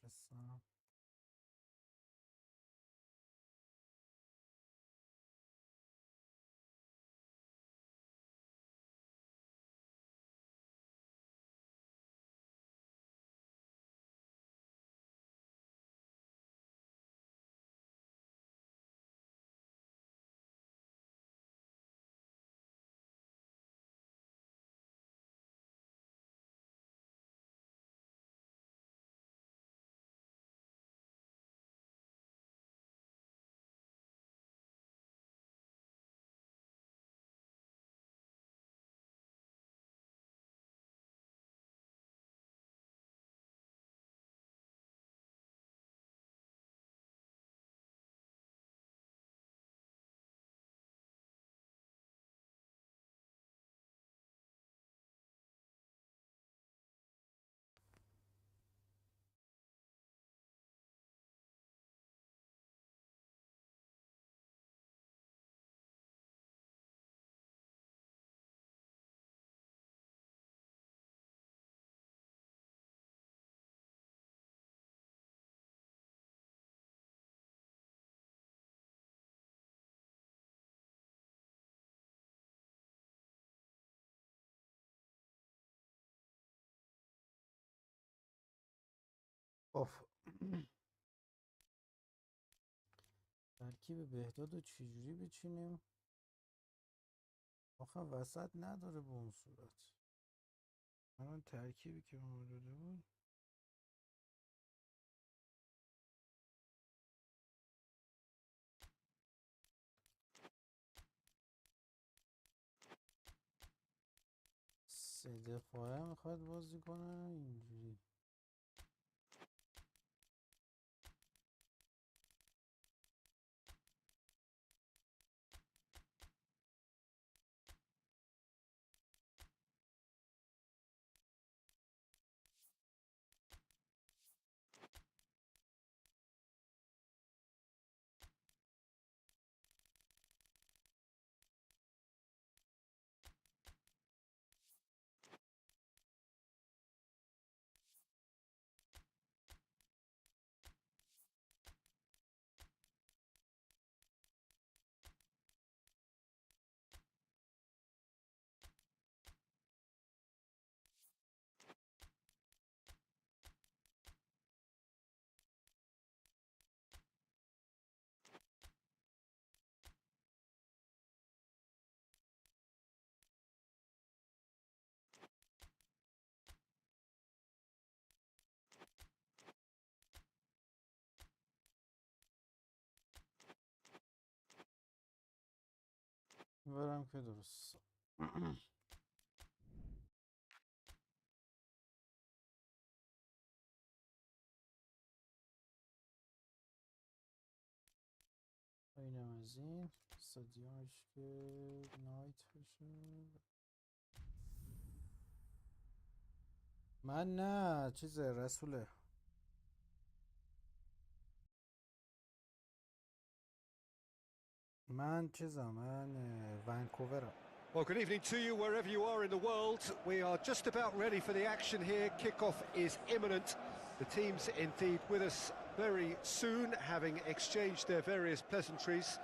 بفرستم. خب ترکیب بهداد رو چجوری بچینیم؟ آخه وسط نداره به اون صورت. الان ترکیبی که ما داده بود سه دفاعه میخواد بازی کنه اینجوری. برم که درست. اینم از این استادیومش که نایت بشه. من نه چیزه رسوله. من ونکوورم. Well, good evening to you wherever you are in the world. We are just about ready for the action here. Kickoff is imminent. The teams indeed with us very soon, having exchanged their various pleasantries.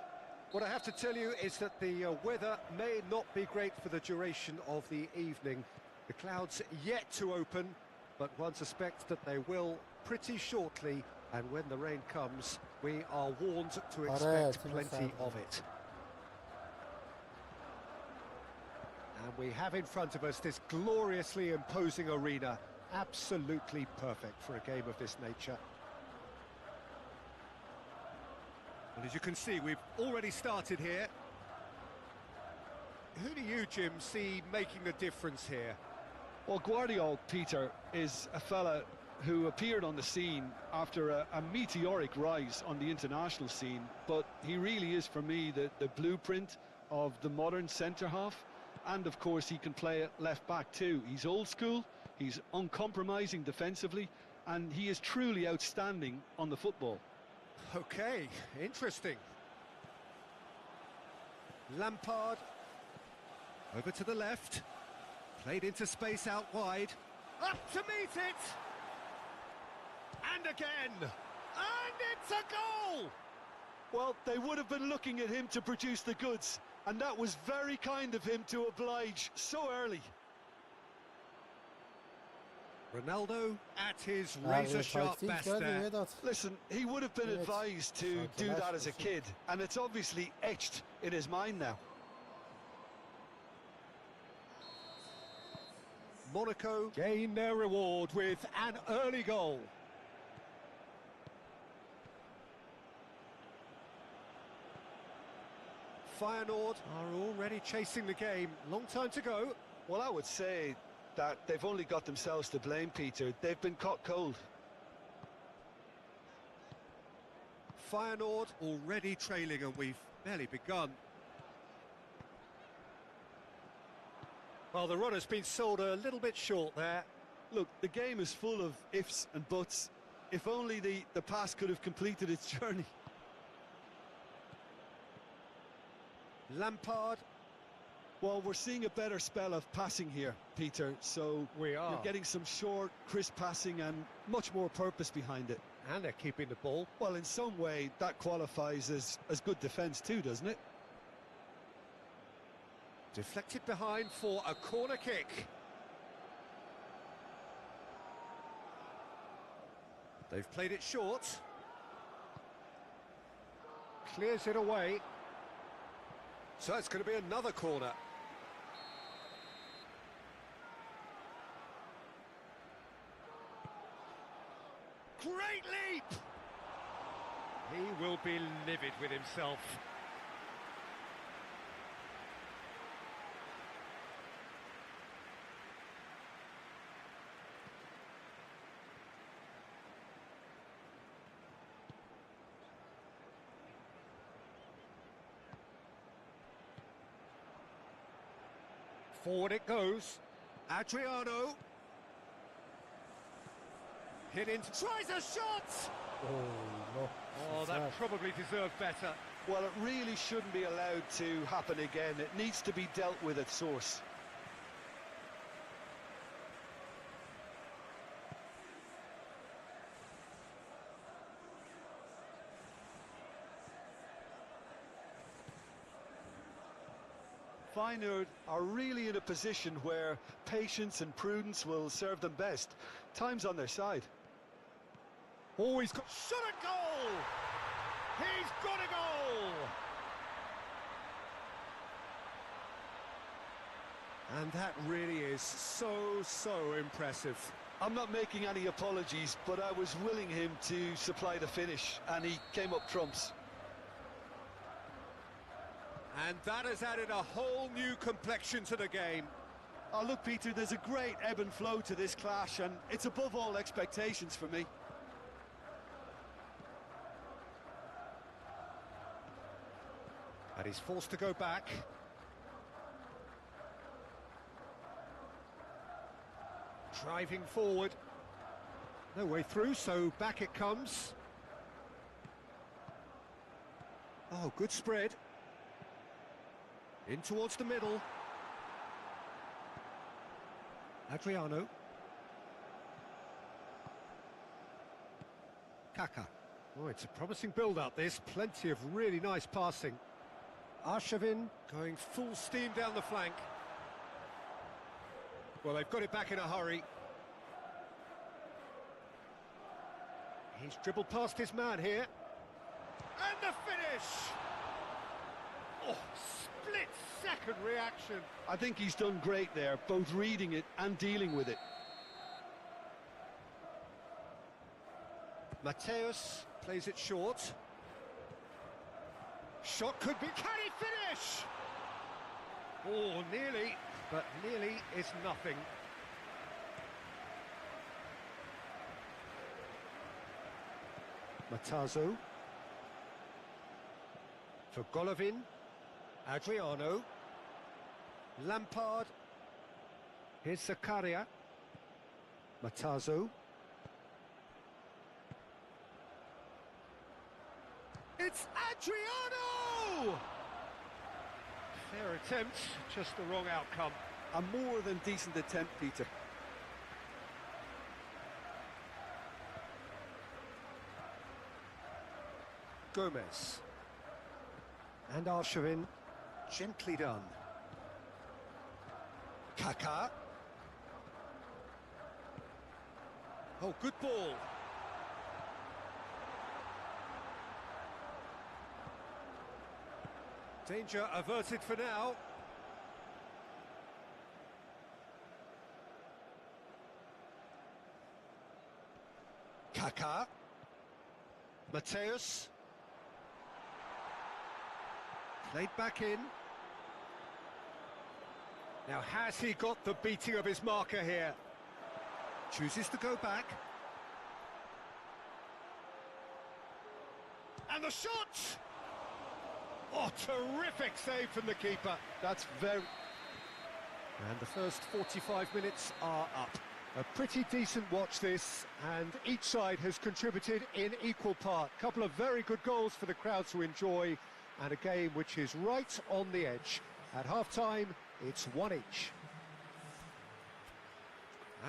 What I have to tell you is that the weather may not be great for the duration of the evening. The clouds yet to open, but one suspects that they will pretty shortly, and when the rain comes, we are warned to expect plenty of it. And we have in front of us this gloriously imposing arena, absolutely perfect for a game of this nature. And as you can see, we've already started here. Who do you, Jim, see making a difference here? Well, Guardiola, Peter, is a fella who appeared on the scene after a meteoric rise on the international scene, but he really is, for me, the blueprint of the modern centre-half. And, of course, he can play at left-back too. He's old school, he's uncompromising defensively, and he is truly outstanding on the football. OK, interesting. Lampard, over to the left, played into space out wide, up to meet it! And And again! And it's a goal! Well, they would have been looking at him to produce the goods, and that was very kind of him to oblige so early. Ronaldo at his Ah, razor-sharp taktik best geldi there. Vedat. Listen, he would have been Evet. advised to do Sakinleş, that as a sakin. kid, and it's obviously etched in his mind now. Monaco gain their reward with an early goal. Feyenoord are already chasing the game. Long time to go. Well, I would say that they've only got themselves to blame, Peter. They've been caught cold. Feyenoord already trailing, and we've barely begun. Well, the run has been sold a little bit short there. Look, the game is full of ifs and buts. If only the pass could have completed its journey. Lampard. Well, we're seeing a better spell of passing here, Peter, so We are. you're getting some short, crisp passing and much more purpose behind it. And they're keeping the ball. Well, in some way, that qualifies as good defence too, doesn't it? Deflected behind for a corner kick. They've played it short. Clears it away. So it's going to be another corner. Great leap! He will be livid with himself. Forward it goes. Adriano. Hit into... Tries a shot! Oh, no. Oh, that probably deserved better. Well, it really shouldn't be allowed to happen again. It needs to be dealt with at source. Feyenoord are really in a position where patience and prudence will serve them best. Time's on their side. Always got... Shot a goal! He's got a goal! And that really is so impressive. I'm not making any apologies, but I was willing him to supply the finish, and he came up trumps. And that has added a whole new complexion to the game. Oh, look, Peter, there's a great ebb and flow to this clash, and it's above all expectations for me. And he's forced to go back. Driving forward. No way through, so back it comes. Oh, good spread. In towards the middle. Adriano. Kaka. Oh, it's a promising build-up, this. Plenty of really nice passing. Arshavin going full steam down the flank. Well, they've got it back in a hurry. He's dribbled past his man here. And the finish! Oh, split-second reaction. I think he's done great there, both reading it and dealing with it. Mateus plays it short. Shot could be... Can he finish? Oh, nearly, but nearly is nothing. Matazo. For Golovin. Adriano. Lampard. Here's Zakaria. Matazo. It's Adriano! Fair attempt, just the wrong outcome. A more than decent attempt, Peter. Gomez. And Arshavin, gently done. Kaká. Oh, good ball. Danger averted for now. Kaká. Mateus. Played back in. Now, has he got the beating of his marker here? Chooses to go back. And the shot! Oh, terrific save from the keeper. That's very... And the first 45 minutes are up. A pretty decent watch this, and each side has contributed in equal part. Couple of very good goals for the crowd to enjoy, and a game which is right on the edge. At half-time, it's 1 each.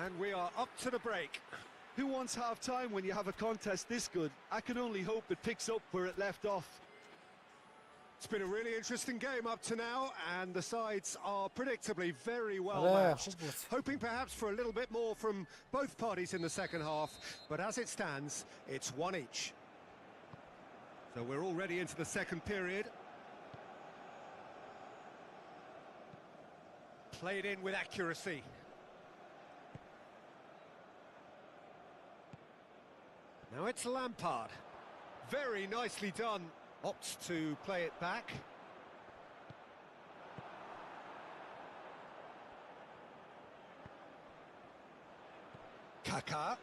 And we are up to the break. Who wants half-time when you have a contest this good? I can only hope it picks up where it left off. It's been a really interesting game up to now, and the sides are predictably very well آره matched. خوب بود. Hoping perhaps for a little bit more from both parties in the second half, but as it stands, it's 1 each. So we're already into the second period. Played in with accuracy. Now it's Lampard. Very nicely done. Opts to play it back. Kaká.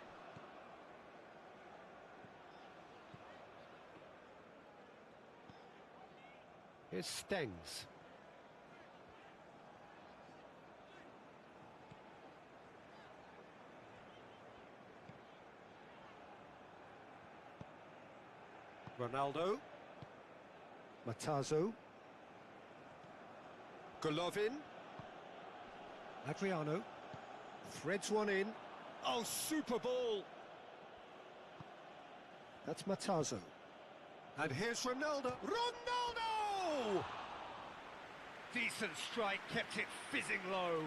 Here's Stengs. Ronaldo. Matazo. Golovin. Adriano. Threads one in. Oh, super ball. That's Matazo. And here's Ronaldo. Ronaldo! Decent strike, kept it fizzing low.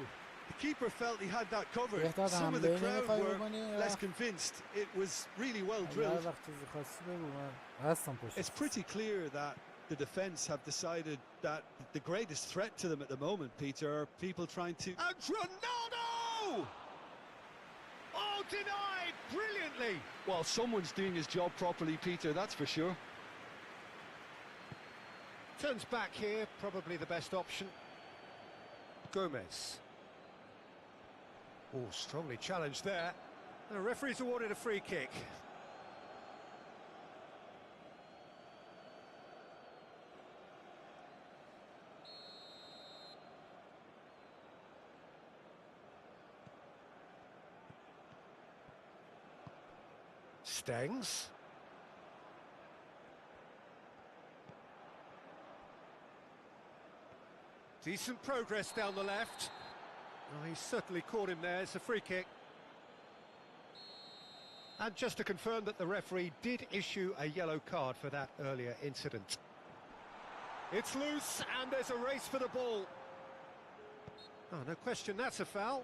The keeper felt he had that covered. بهتر Some of the حمله crowd نمیخوای were بکنی less convinced. It was really well هر drilled. وقت چیزی خواستی بگو من هستم پشت. It's pretty clear that the defence have decided that the greatest threat to them at the moment, Peter, are people trying to... And Ronaldo! Oh, denied brilliantly. Well, someone's doing his job properly, Peter, that's for sure. Turns back here, probably the best option. Gomez. Oh, strongly challenged there. The referee's awarded a free kick. Stengs. Decent progress down the left. Oh, he certainly caught him there. It's a free kick. And just to confirm that the referee did issue a yellow card for that earlier incident. It's loose, and there's a race for the ball. Oh, no question, that's a foul.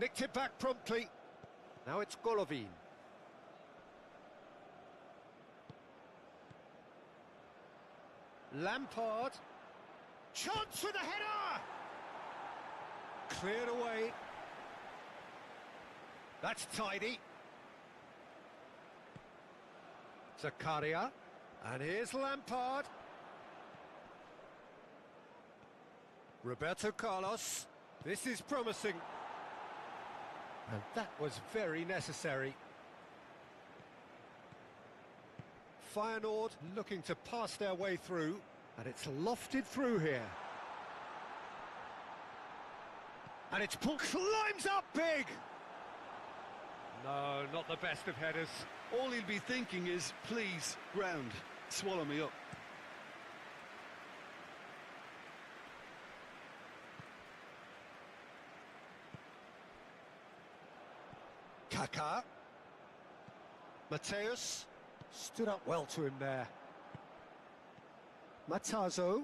Nicked it back promptly. Now it's Golovin. Lampard. Chance for the header! Cleared away. That's tidy. Zakaria. And here's Lampard. Roberto Carlos. This is promising. And that was very necessary. Feyenoord looking to pass their way through, and it's lofted through here. And it's pulled, climbs up big! No, not the best of headers. All he'll be thinking is, please, ground, swallow me up. Kaká. Mateus stood up well to him there. Matazo.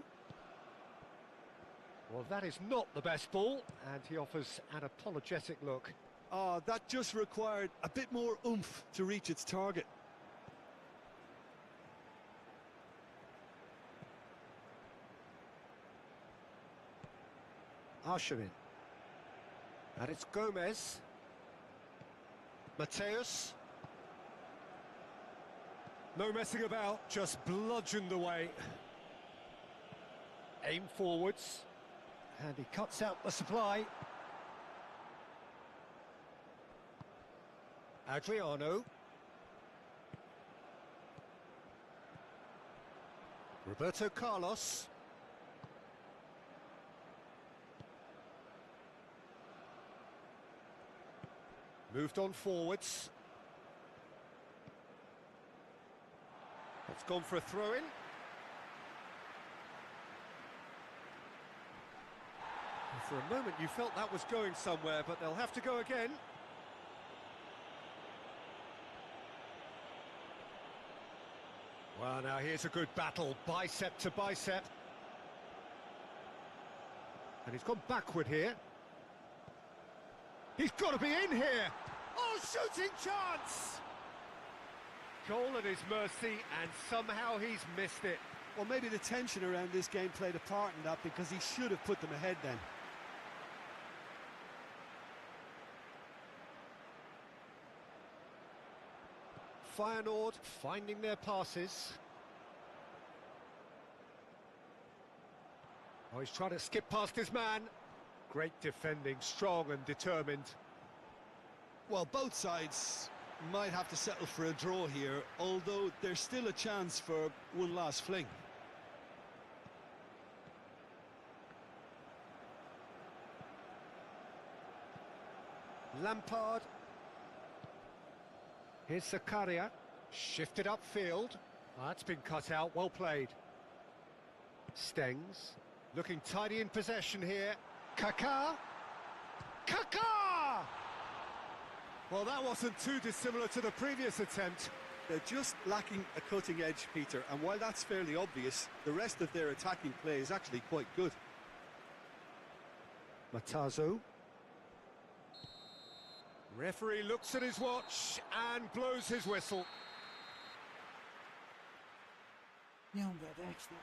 Well, that is not the best ball, and he offers an apologetic look. Oh, that just required a bit more oomph to reach its target. Arshavin. And it's Gomez. Mateus. No messing about, just bludgeoned away. Aim forwards. And he cuts out the supply. Adriano. Roberto Carlos. Moved on forwards. It's gone for a throw-in. For a moment you felt that was going somewhere, but they'll have to go again. Well, now here's a good battle, bicep to bicep. And he's gone backward here. He's got to be in here! Oh, shooting chance! Goal at his mercy, and somehow he's missed it. Well, maybe the tension around this game played a part in that, because he should have put them ahead then. Feyenoord finding their passes. Oh, he's trying to skip past his man. Great defending, strong and determined. Well, both sides might have to settle for a draw here, although there's still a chance for one last fling. Lampard. Here's Zakaria. Shifted upfield. Oh, that's been cut out, well played. Stengs. Looking tidy in possession here. Kaká. Kaká! Well, that wasn't too dissimilar to the previous attempt. They're just lacking a cutting edge, Peter, and while that's fairly obvious, the rest of their attacking play is actually quite good. Matazo. Referee looks at his watch and blows his whistle. Young bad accident.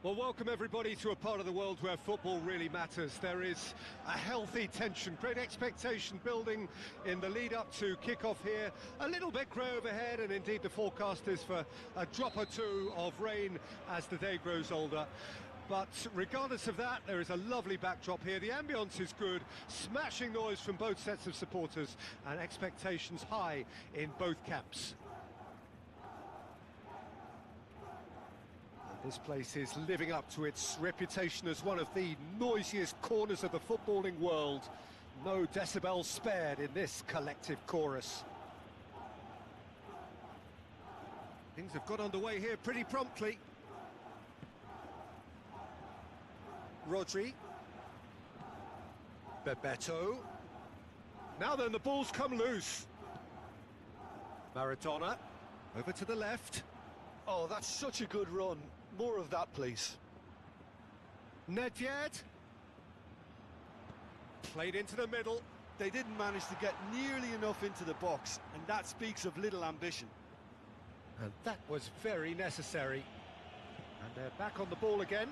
Well, welcome everybody to a part of the world where football really matters. There is a healthy tension, great expectation building in the lead up to kick-off here. A little bit grey overhead, and indeed the forecast is for a drop or two of rain as the day grows older. But regardless of that, there is a lovely backdrop here. The ambience is good, smashing noise from both sets of supporters, and expectations high in both camps. This place is living up to its reputation as one of the noisiest corners of the footballing world. No decibels spared in this collective chorus. Things have got underway here pretty promptly. Rodri. Bebeto. Now then, the ball's come loose. Maradona. Over to the left. Oh, that's such a good run. More of that, please. Nedved. Played into the middle. they didn't manage to get nearly enough into the box, and that speaks of little ambition. And that was very necessary. And they're back on the ball again.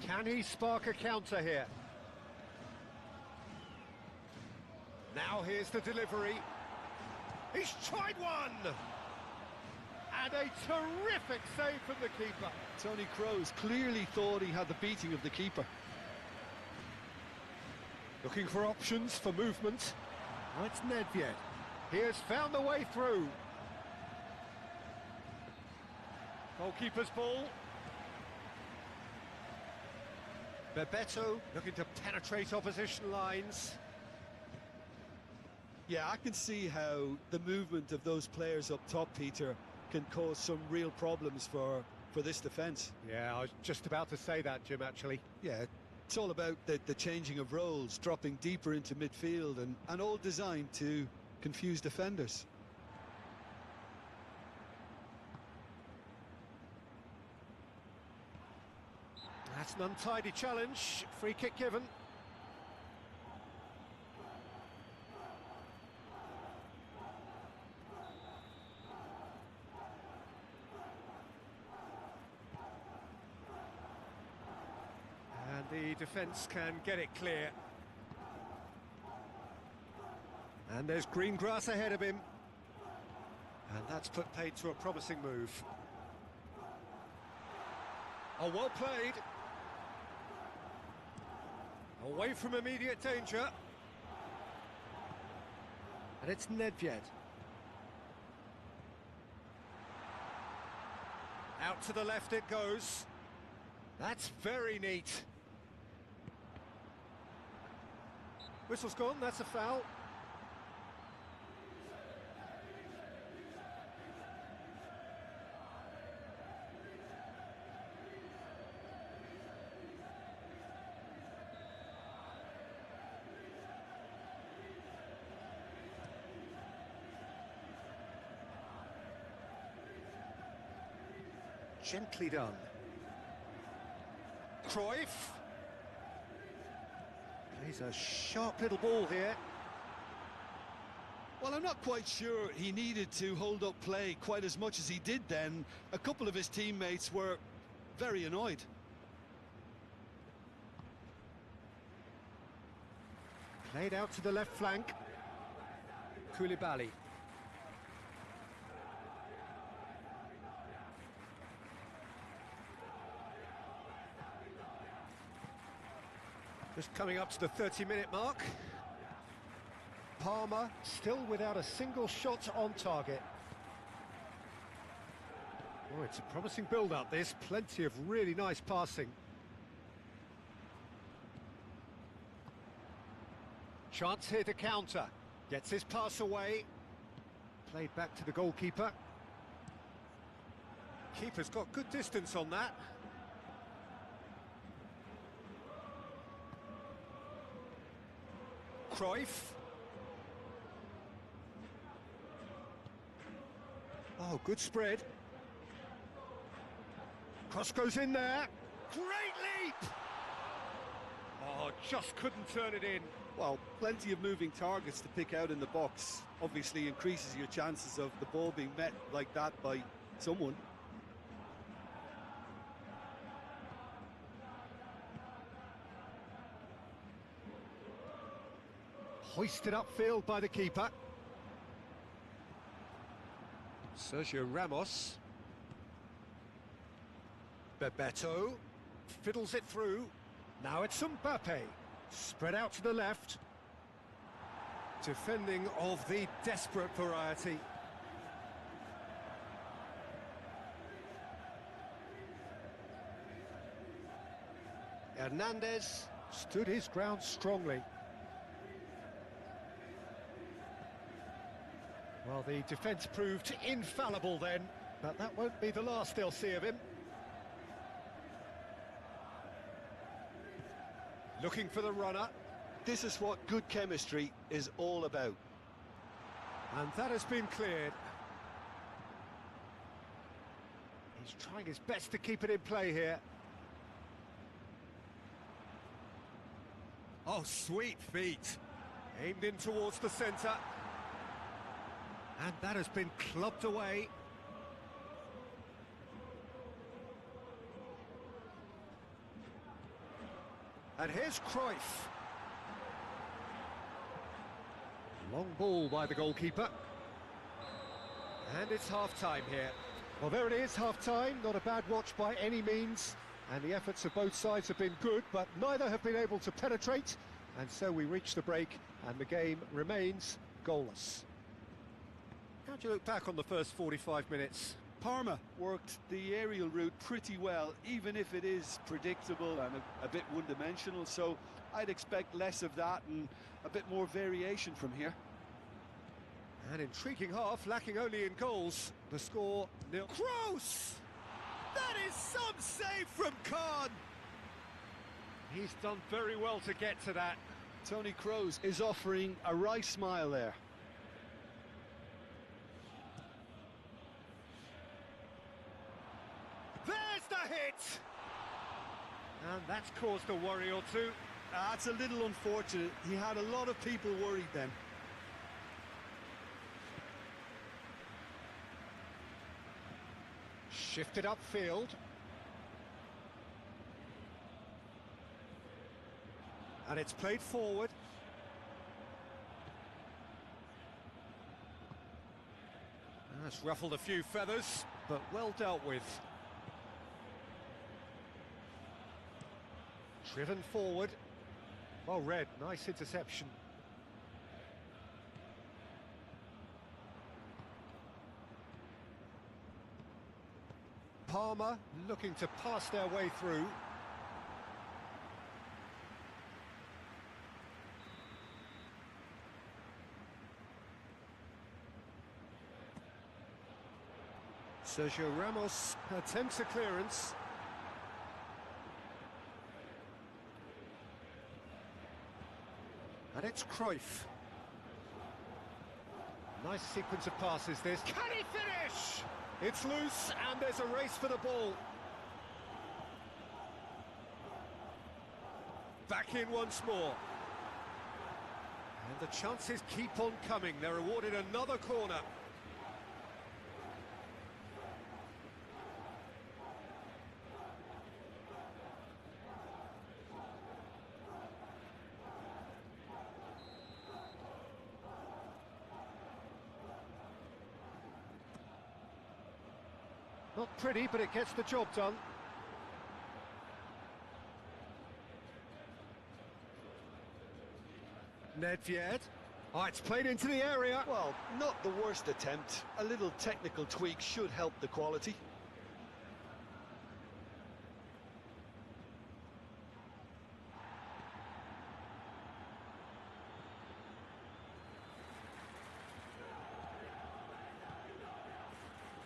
Can he spark a counter here? Now here's the delivery. He's tried one! And a terrific save from the keeper. Tony Kroos clearly thought he had the beating of the keeper. Looking for options for movement. Oh, it's Nedved. He has found the way through. Goalkeeper's ball. Bebeto looking to penetrate opposition lines. Yeah, I can see how the movement of those players up top, Peter, can cause some real problems for this defence. Yeah, I was just about to say that, Jim, actually. Yeah, it's all about the changing of roles, dropping deeper into midfield, and all designed to confuse defenders. That's an untidy challenge. Free kick given. And the defence can get it clear. And there's green grass ahead of him. And that's put paid to a promising move. Oh, well played. Away from immediate danger. And it's Nedved. Out to the left it goes. That's very neat. Whistle's gone, that's a foul. Gently done. Cruyff. Plays a sharp little ball here. Well, I'm not quite sure he needed to hold up play quite as much as he did then. A couple of his teammates were very annoyed. Played out to the left flank. Koulibaly. Just coming up to the 30-minute mark. Palmer still without a single shot on target. Oh, it's a promising build-up, this. Plenty of really nice passing. Chance here to counter. Gets his pass away. Played back to the goalkeeper. Keeper's got good distance on that. Cruyff. Oh, good spread. Cross goes in there. Great leap! Oh, just couldn't turn it in. Well, plenty of moving targets to pick out in the box. Obviously increases your chances of the ball being met like that by someone. Hoisted upfield by the keeper. Sergio Ramos. Bebeto fiddles it through. Now it's Mbappe. Spread out to the left. Defending of the desperate variety. Hernandez stood his ground strongly. Well, the defence proved infallible then, but that won't be the last they'll see of him. Looking for the runner. This is what good chemistry is all about. And that has been cleared. He's trying his best to keep it in play here. Oh, sweet feet. Aimed in towards the centre. And that has been clubbed away. And here's Cruyff. Long ball by the goalkeeper. And it's half-time here. Well, there it is, half-time. Not a bad watch by any means. And the efforts of both sides have been good, but neither have been able to penetrate. And so we reach the break, and the game remains goalless. How do you look back on the first 45 minutes? Parma worked the aerial route pretty well, even if it is predictable and a bit one-dimensional, so I'd expect less of that and a bit more variation from here. An intriguing half, lacking only in goals. The score, 0. Kroos! That is some save from Khan! He's done very well to get to that. Toni Kroos is offering a wry smile there. There's the hit! And that's caused a worry or two. That's a little unfortunate. He had a lot of people worried then. Shifted upfield. And it's played forward. That's ruffled a few feathers, but well dealt with. Driven forward. Well read, nice interception. Parma looking to pass their way through. Sergio Ramos attempts a clearance. And it's Cruyff. Nice sequence of passes this. Can he finish? It's loose and there's a race for the ball. Back in once more. And the chances keep on coming. They're awarded another corner. Not pretty, but it gets the job done. Nedved. Oh, it's played into the area. Well, not the worst attempt. A little technical tweak should help the quality.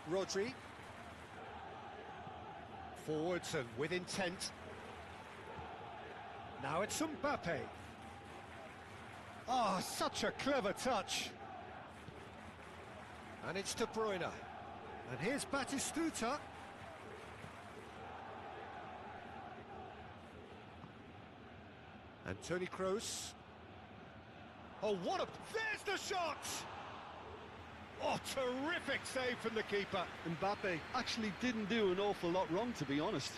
Rodri. Forwards and with intent. Now it's Mbappe. Oh, such a clever touch. And it's De Bruyne. And here's Batistuta. And Toni Kroos. Oh, what a... There's the shot! Oh, terrific save from the keeper. Mbappe actually didn't do an awful lot wrong, to be honest.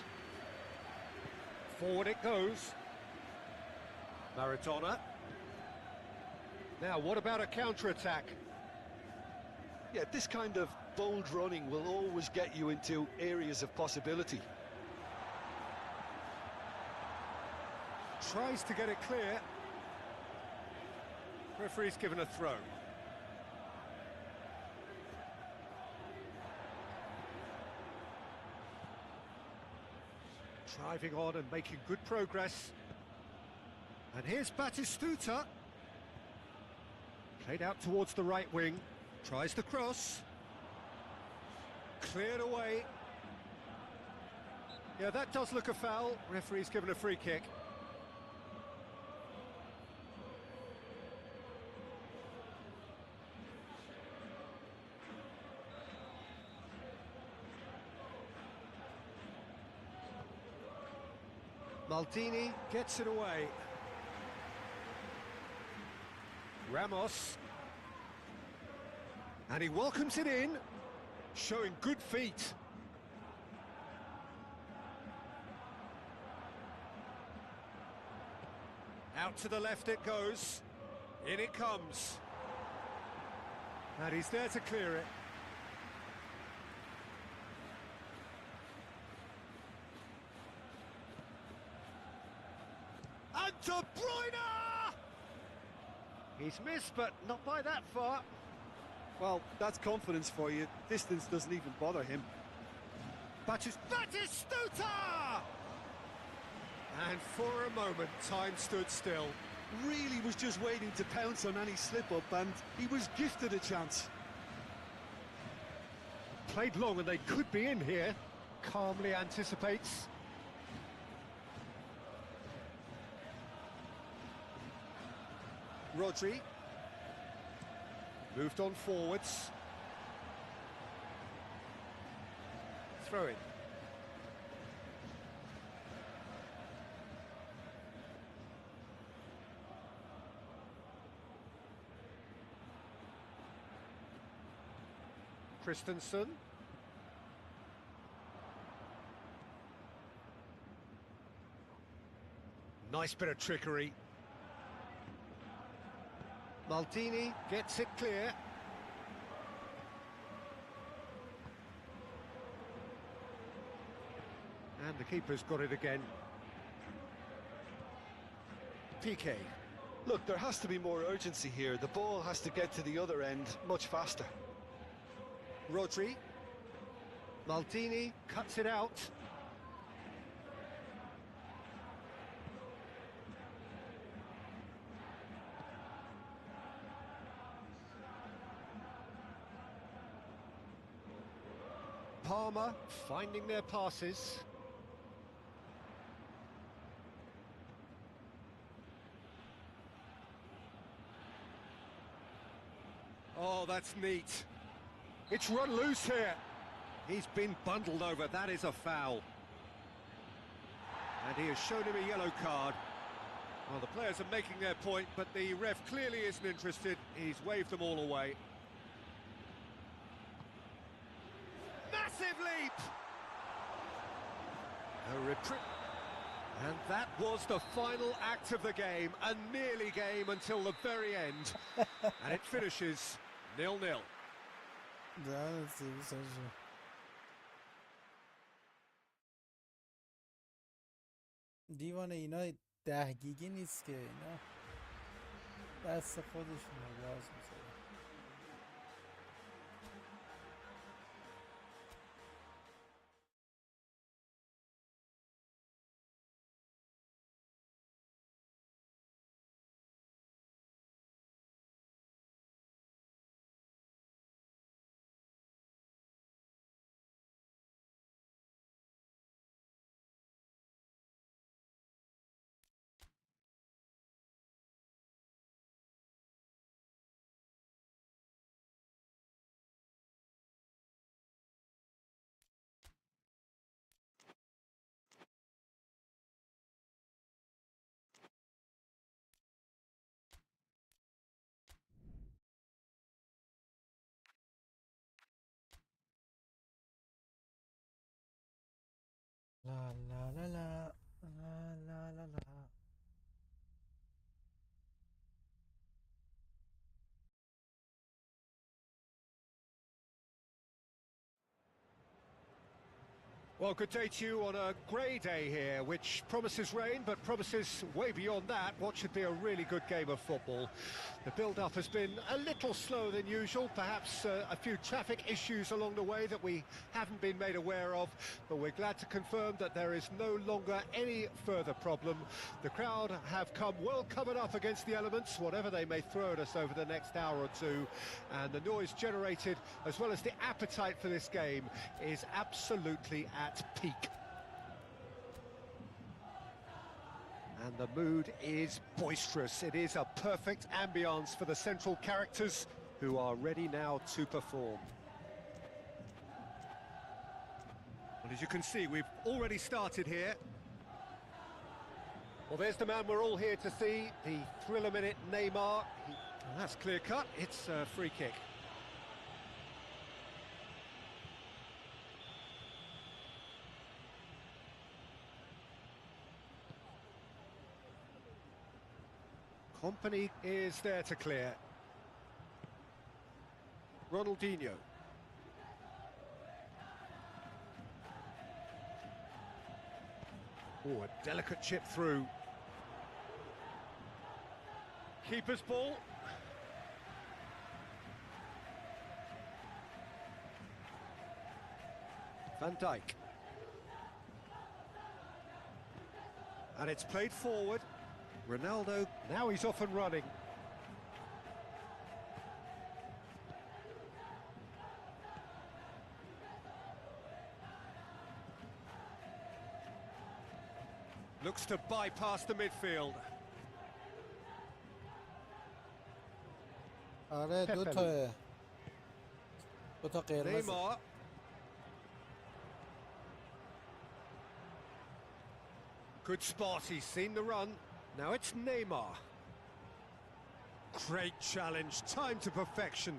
Forward it goes. Maradona. Now, what about a counter-attack? Yeah, this kind of bold running will always get you into areas of possibility. Tries to get it clear. Referee's given a throw. Driving on and making good progress. And here's Batistuta. Played out towards the right wing. Tries the cross. Cleared away. Yeah, that does look a foul. Referee's given a free kick. Maldini gets it away. Ramos. And he welcomes it in, showing good feet. Out to the left it goes. In it comes. And he's there to clear it. And De Bruyne! He's missed, but not by that far. Well, that's confidence for you. Distance doesn't even bother him. Batistuta! And for a moment, time stood still. Really was just waiting to pounce on any slip-up, and he was gifted a chance. Played long and they could be in here. Calmly anticipates. Rodri. Moved on forwards. Throw in. Christensen. Nice bit of trickery. Maldini gets it clear. And the keeper's got it again. PK. Look, there has to be more urgency here. The ball has to get to the other end much faster. Rodri. Maldini cuts it out. Palmer finding their passes. Oh, that's neat. It's run loose here. He's been bundled over. That is a foul. And he has shown him a yellow card. Well, the players are making their point, but the ref clearly isn't interested. He's waved them all away. Massive leap! And that was the final act of the game, a nearly game until the very end. And it finishes 0-0. Да, c'est ça. دیوانه اینا 10 گیگی نیست که، اینا دست خودشونه باز می‌ذاره. لا لا لا لا لا لا لا لا. Well, good day to you on a grey day here, which promises rain, but promises way beyond that what should be a really good game of football. The build-up has been a little slower than usual, perhaps a few traffic issues along the way that we haven't been made aware of, but we're glad to confirm that there is no longer any further problem. The crowd have come well covered up against the elements, whatever they may throw at us over the next hour or two, and the noise generated, as well as the appetite for this game, is absolutely at peak. And the mood is boisterous. It is a perfect ambience for the central characters who are ready now to perform. Well, as you can see, we've already started here. Well, there's the man we're all here to see, the thriller minute Neymar. Well, that's clear cut. It's a free kick. Company is there to clear. Ronaldinho. Oh, a delicate chip through. Keeper's ball. Van Dijk. And it's played forward. Ronaldo, now he's off and running. Looks to bypass the midfield. آره دو تا قرمز. Neymar. Good spot, he's seen the run. Now it's Neymar. Great challenge, time to perfection.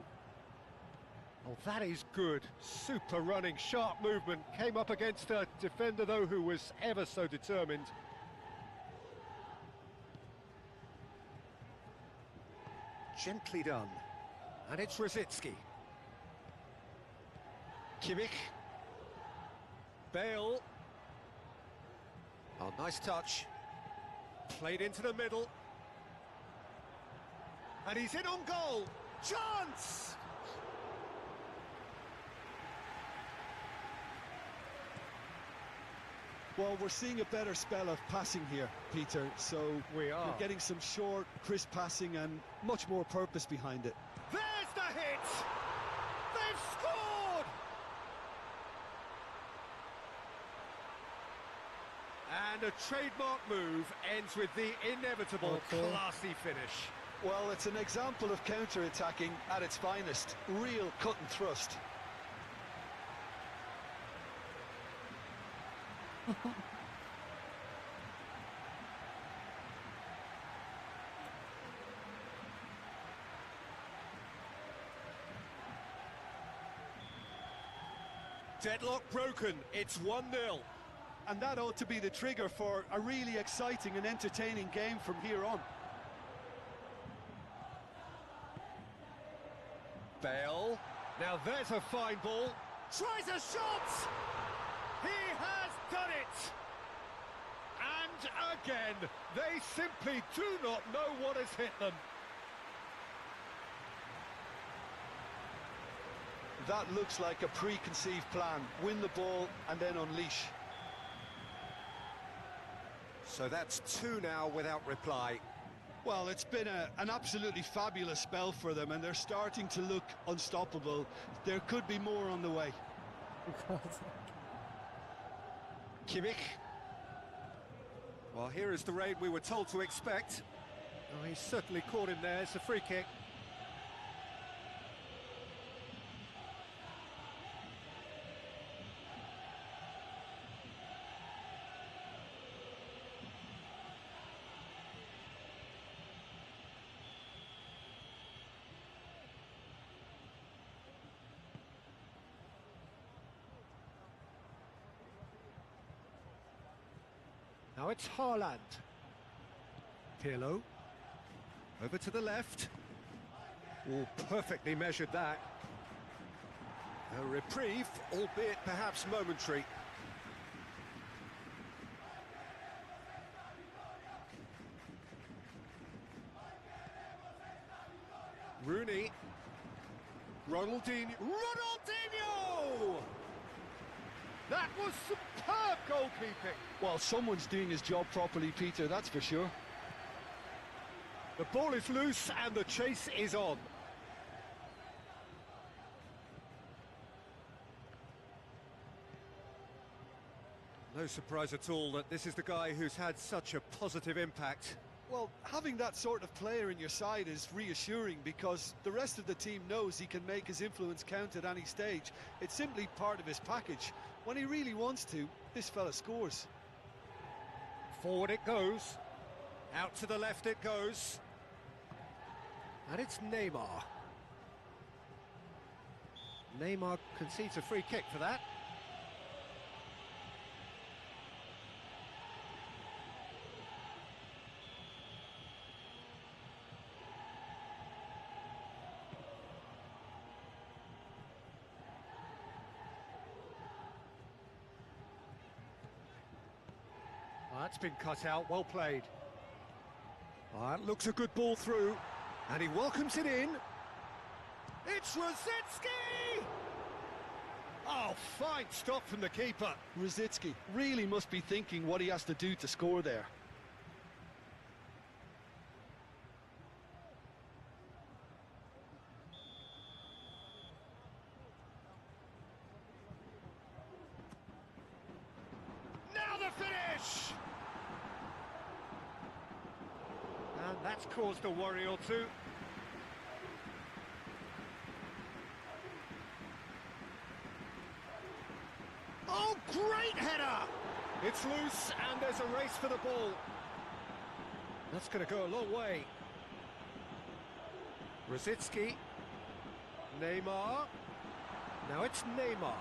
Oh, that is good. Super running, sharp movement. Came up against a defender, though, who was ever so determined. Gently done. And it's Rosicki. Kimmich. Bale. Oh, nice touch. Played into the middle. And he's in on goal. Chance! Well, we're seeing a better spell of passing here, Peter, so We are. you're getting some short, crisp passing and much more purpose behind it. There's the hit! They've scored! And a trademark move ends with the inevitable Okay. classy finish. Well, it's an example of counter-attacking at its finest. Real cut and thrust. Deadlock broken, it's 1-0. And that ought to be the trigger for a really exciting and entertaining game from here on. Bale, now there's a fine ball, tries a shot! He has done it! And again, they simply do not know what has hit them. That looks like a preconceived plan. Win the ball and then unleash. So that's 2 now without reply. Well, it's been an absolutely fabulous spell for them, and they're starting to look unstoppable. There could be more on the way. Kimmich. Well, here is the raid we were told to expect. Oh, he's certainly caught him there. It's a free kick. Now it's Haaland. Pirlo. Over to the left. Oh, perfectly measured that. A reprieve, albeit perhaps momentary. Rooney. Ronaldinho. Ronaldinho! That was superb goalkeeping. Well, someone's doing his job properly, Peter, that's for sure. The ball is loose and the chase is on. No surprise at all that this is the guy who's had such a positive impact. Well, having that sort of player in your side is reassuring because the rest of the team knows he can make his influence count at any stage. It's simply part of his package. When he really wants to, this fella scores. Forward it goes. Out to the left it goes. And it's Neymar. Neymar concedes a free kick for that. That's been cut out, well played. That looks a good ball through, and he welcomes it in. It's Rosicki! Oh, fine stop from the keeper. Rosicki really must be thinking what he has to do to score there. Now the finish! And that's caused a worry or two. Oh, great header! It's loose, and there's a race for the ball. That's going to go a long way. Rosicki. Neymar. Now it's Neymar.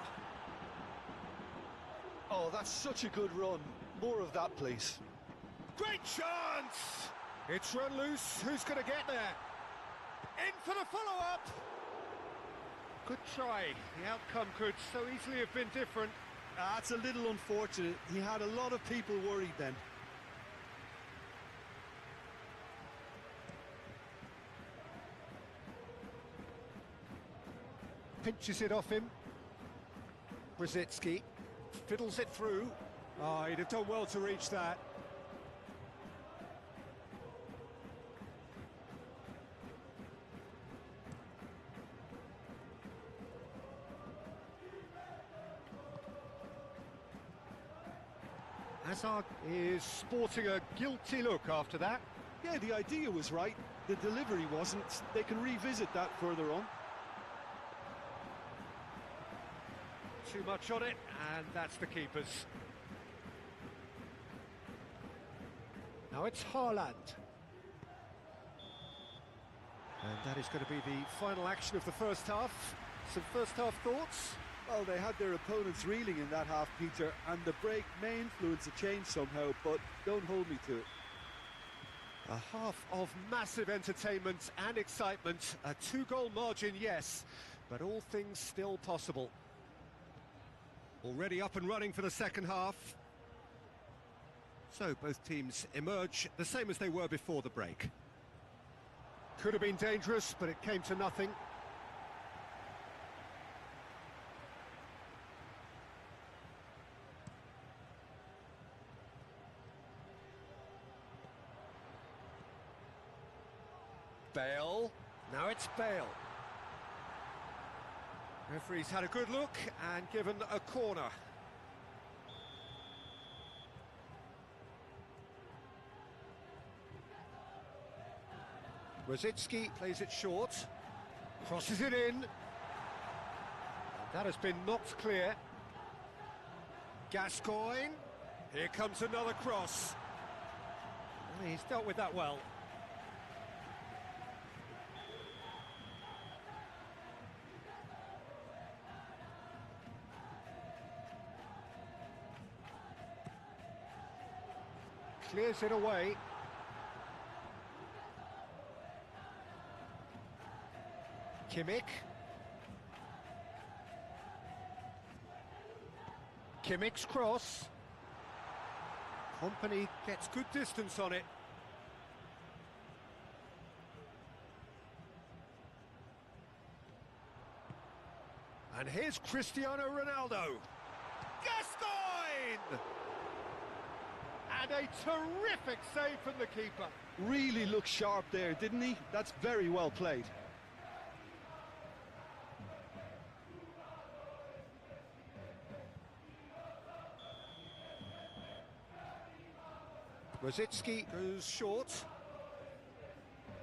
Oh, that's such a good run. More of that, please. Great chance! It's run loose. Who's going to get there? In for the follow-up. Good try. The outcome could so easily have been different. That's a little unfortunate. He had a lot of people worried then. Pinches it off him. Rosicki fiddles it through. Oh, he'd have done well to reach that. Hazard is sporting a guilty look after that. Yeah, the idea was right. The delivery wasn't. They can revisit that further on. Too much on it, and that's the keeper's. Now it's Haaland. And that is going to be the final action of the first half. Some first half thoughts? Well, they had their opponents reeling in that half, Peter, and the break may influence a change somehow, but don't hold me to it. A half of massive entertainment and excitement. A 2-goal margin, yes, but all things still possible. Already up and running for the second half. So both teams emerge the same as they were before the break. Could have been dangerous, but it came to nothing. Bale. Now it's Bale. Referee's had a good look and given a corner. Rosicki plays it short, crosses it in. That has been knocked clear. Gascoigne, here comes another cross. Well, he's dealt with that well. Clears it away. Kimmich. Kimmich's cross. Company gets good distance on it. And here's Cristiano Ronaldo. Gascoigne! And a terrific save from the keeper. Really looked sharp there, didn't he? That's very well played. Rosicki goes short.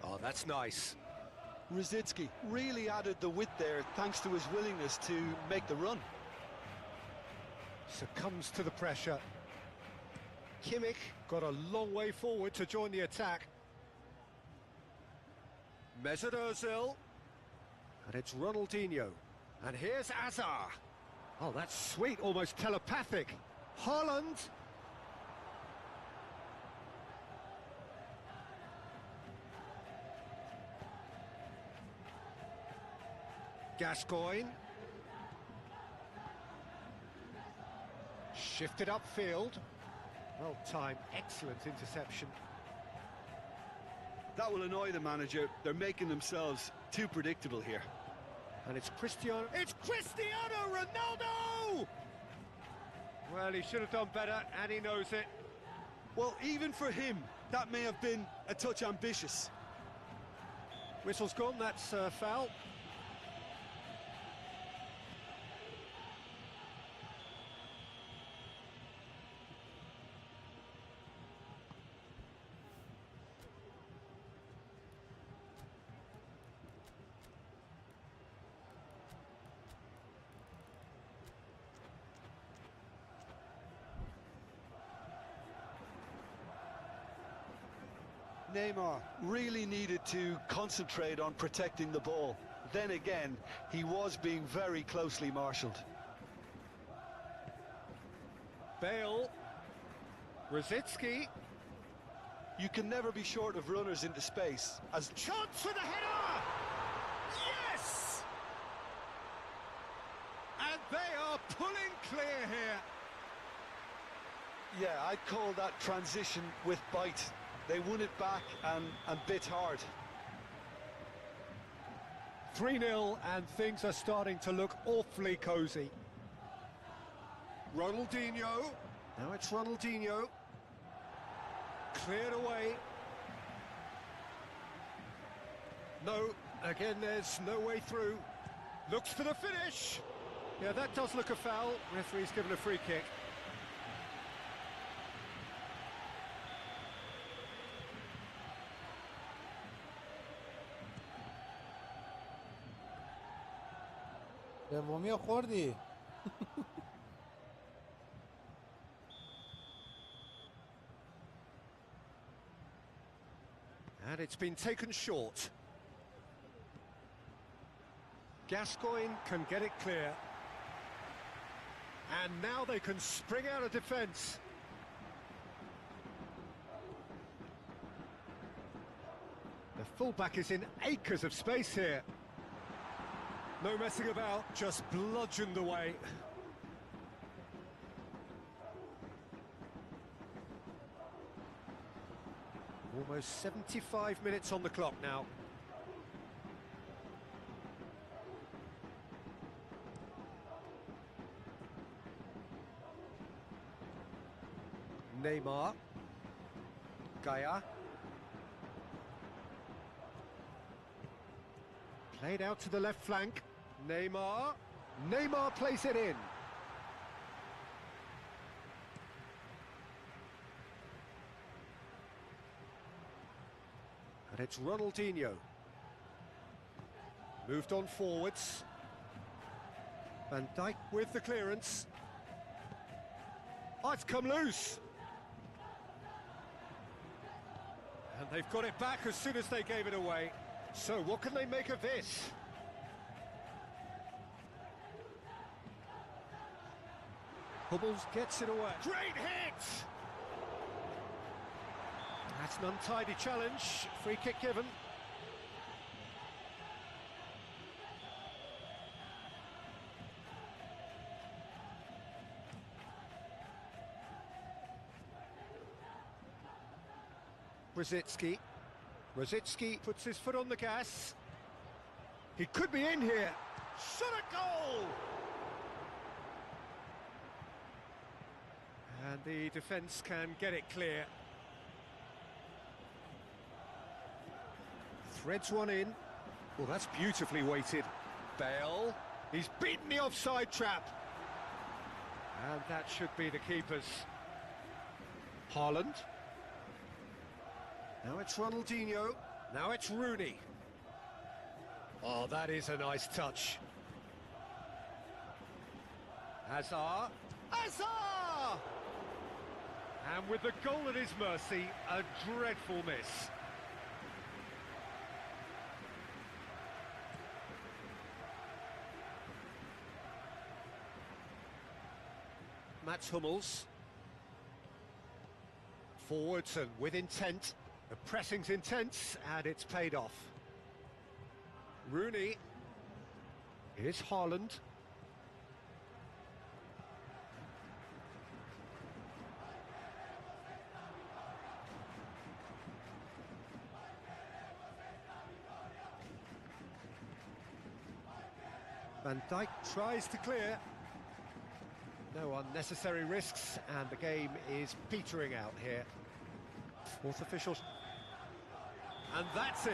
Oh, that's nice. Rosicki really added the width there thanks to his willingness to make the run. Succumbs to the pressure. Kimmich got a long way forward to join the attack. Mesut Ozil. And it's Ronaldinho. And here's Azar. Oh, that's sweet, almost telepathic. Haaland. Gascoigne. Shifted upfield. Well timed, excellent interception. That will annoy the manager. They're making themselves too predictable here. And it's Cristiano. It's Cristiano Ronaldo! Well, he should have done better, and he knows it. Well, even for him, that may have been a touch ambitious. Whistle's gone, that's a foul. Neymar really needed to concentrate on protecting the ball. Then again, he was being very closely marshalled. Bale. Rosicki. You can never be short of runners into space. As Chance for the header! Yes! And they are pulling clear here. yeah, I'd call that transition with bite. They won it back and bit hard. 3-0 and things are starting to look awfully cosy. Ronaldinho. Now it's Ronaldinho. Cleared away. No, again there's no way through. Looks for the finish. Yeah, that does look a foul. Referee's given a free kick. سومی رو خوردی. And it's been taken short. Gascoigne can get it clear. And now they can spring out of defence. The fullback is in acres of space here. No messing about, just bludgeoned away. Almost 75 minutes on the clock now. Neymar. Gaia. Played out to the left flank. Neymar. Neymar plays it in. And it's Ronaldinho. Moved on forwards. Van Dijk with the clearance. Oh, it's come loose. And they've got it back as soon as they gave it away. So what can they make of this? Hubbles gets it away. Great hit! That's an untidy challenge. Free kick given. Rosicki. Rosicki puts his foot on the gas. He could be in here. Shot a goal! And the defence can get it clear. Threads one in. Well, that's beautifully weighted. Bale. He's beaten the offside trap. And that should be the keeper's. Haaland. Now it's Ronaldinho. Now it's Rooney. Oh, that is a nice touch. Hazard. Hazard! And with the goal at his mercy, a dreadful miss. Mats Hummels. Forwards and with intent. The pressing's intense and it's paid off. Rooney. Here's Haaland. Van Dijk tries to clear. No unnecessary risks, and the game is petering out here. Fourth official. And that's it.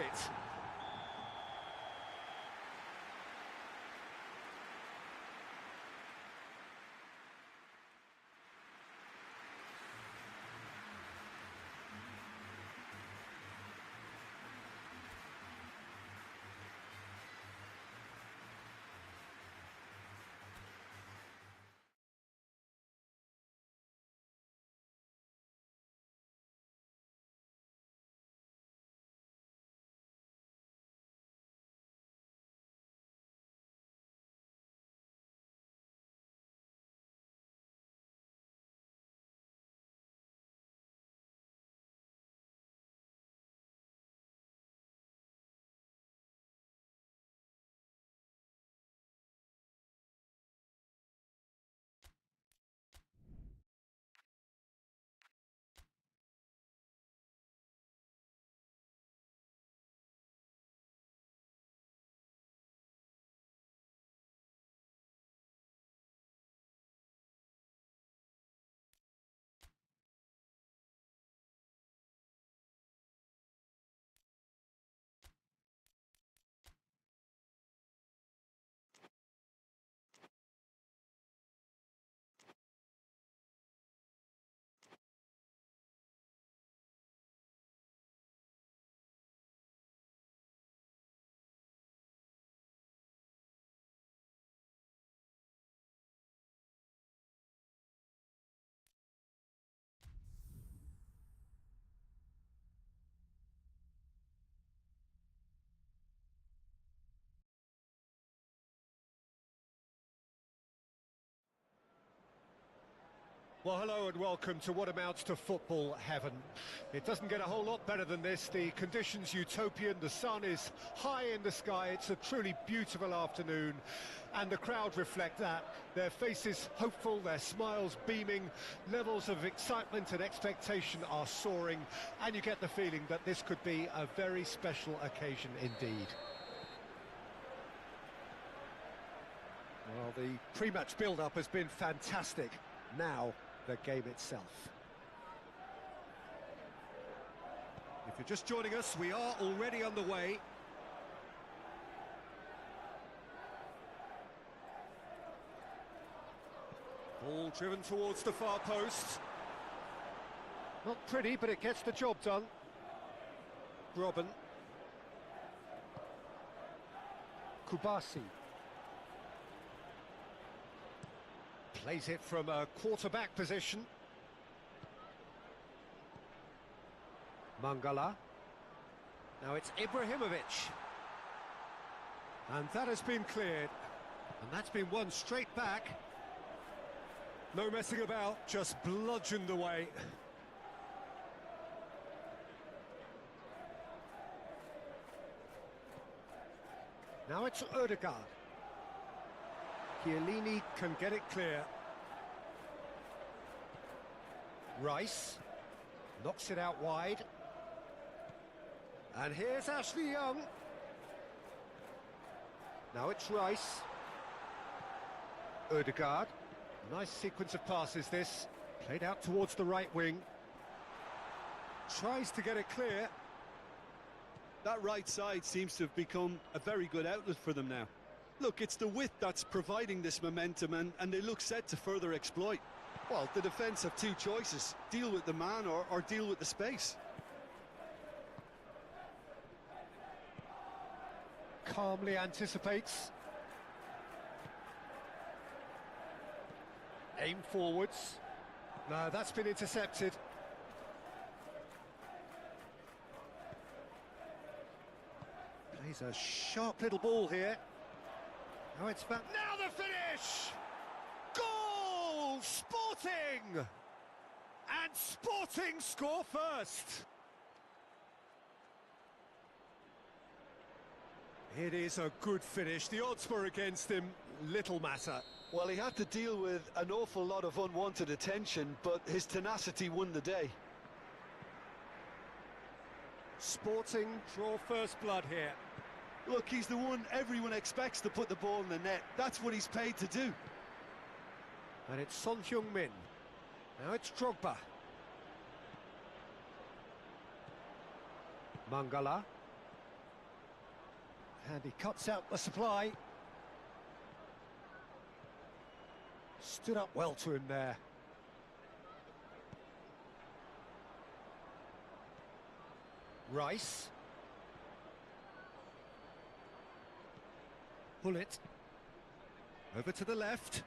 Well, hello and welcome to what amounts to football heaven. It doesn't get a whole lot better than this. The conditions utopian, the sun is high in the sky, it's a truly beautiful afternoon, and the crowd reflect that. Their faces hopeful, their smiles beaming, levels of excitement and expectation are soaring, and you get the feeling that this could be a very special occasion indeed. Well, the pre-match build-up has been fantastic. Now, the game itself. If you're just joining us, we are already underway. Ball driven towards the far post. Not pretty, but it gets the job done. Robben. Kubasi. Plays it from a quarterback position. Mangala. Now it's Ibrahimovic. And that has been cleared. And that's been won straight back. No messing about, just bludgeoned away. Now it's Odegaard. Chiellini can get it clear. Rice knocks it out wide. And here's Ashley Young. Now it's Rice. Odegaard. Nice sequence of passes this. Played out towards the right wing. Tries to get it clear. That right side seems to have become a very good outlet for them now. Look, it's the width that's providing this momentum, and they look set to further exploit. Well, the defence have two choices: deal with the man or deal with the space. Calmly anticipates. Aim forwards. No, that's been intercepted. Plays a sharp little ball here. Now it's back. Now the finish! Goal! Sport Sporting! And Sporting score first. It is a good finish. The odds were against him, little matter. Well, he had to deal with an awful lot of unwanted attention, but his tenacity won the day. Sporting draw first blood here. Look, he's the one everyone expects to put the ball in the net. That's what he's paid to do. And it's Son Heung-min. Now it's Drogba. Mangala. And he cuts out the supply. Stood up well to him there. Rice. Bullet. Over to the left.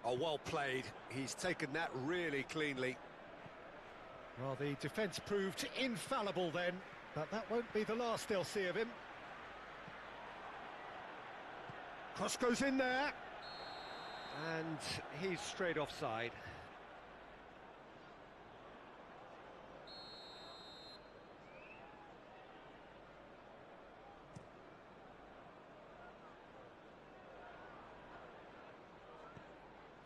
Oh, well played. He's taken that really cleanly. Well, the defence proved infallible then, but that won't be the last they'll see of him. Cross goes in there. And he's straight offside.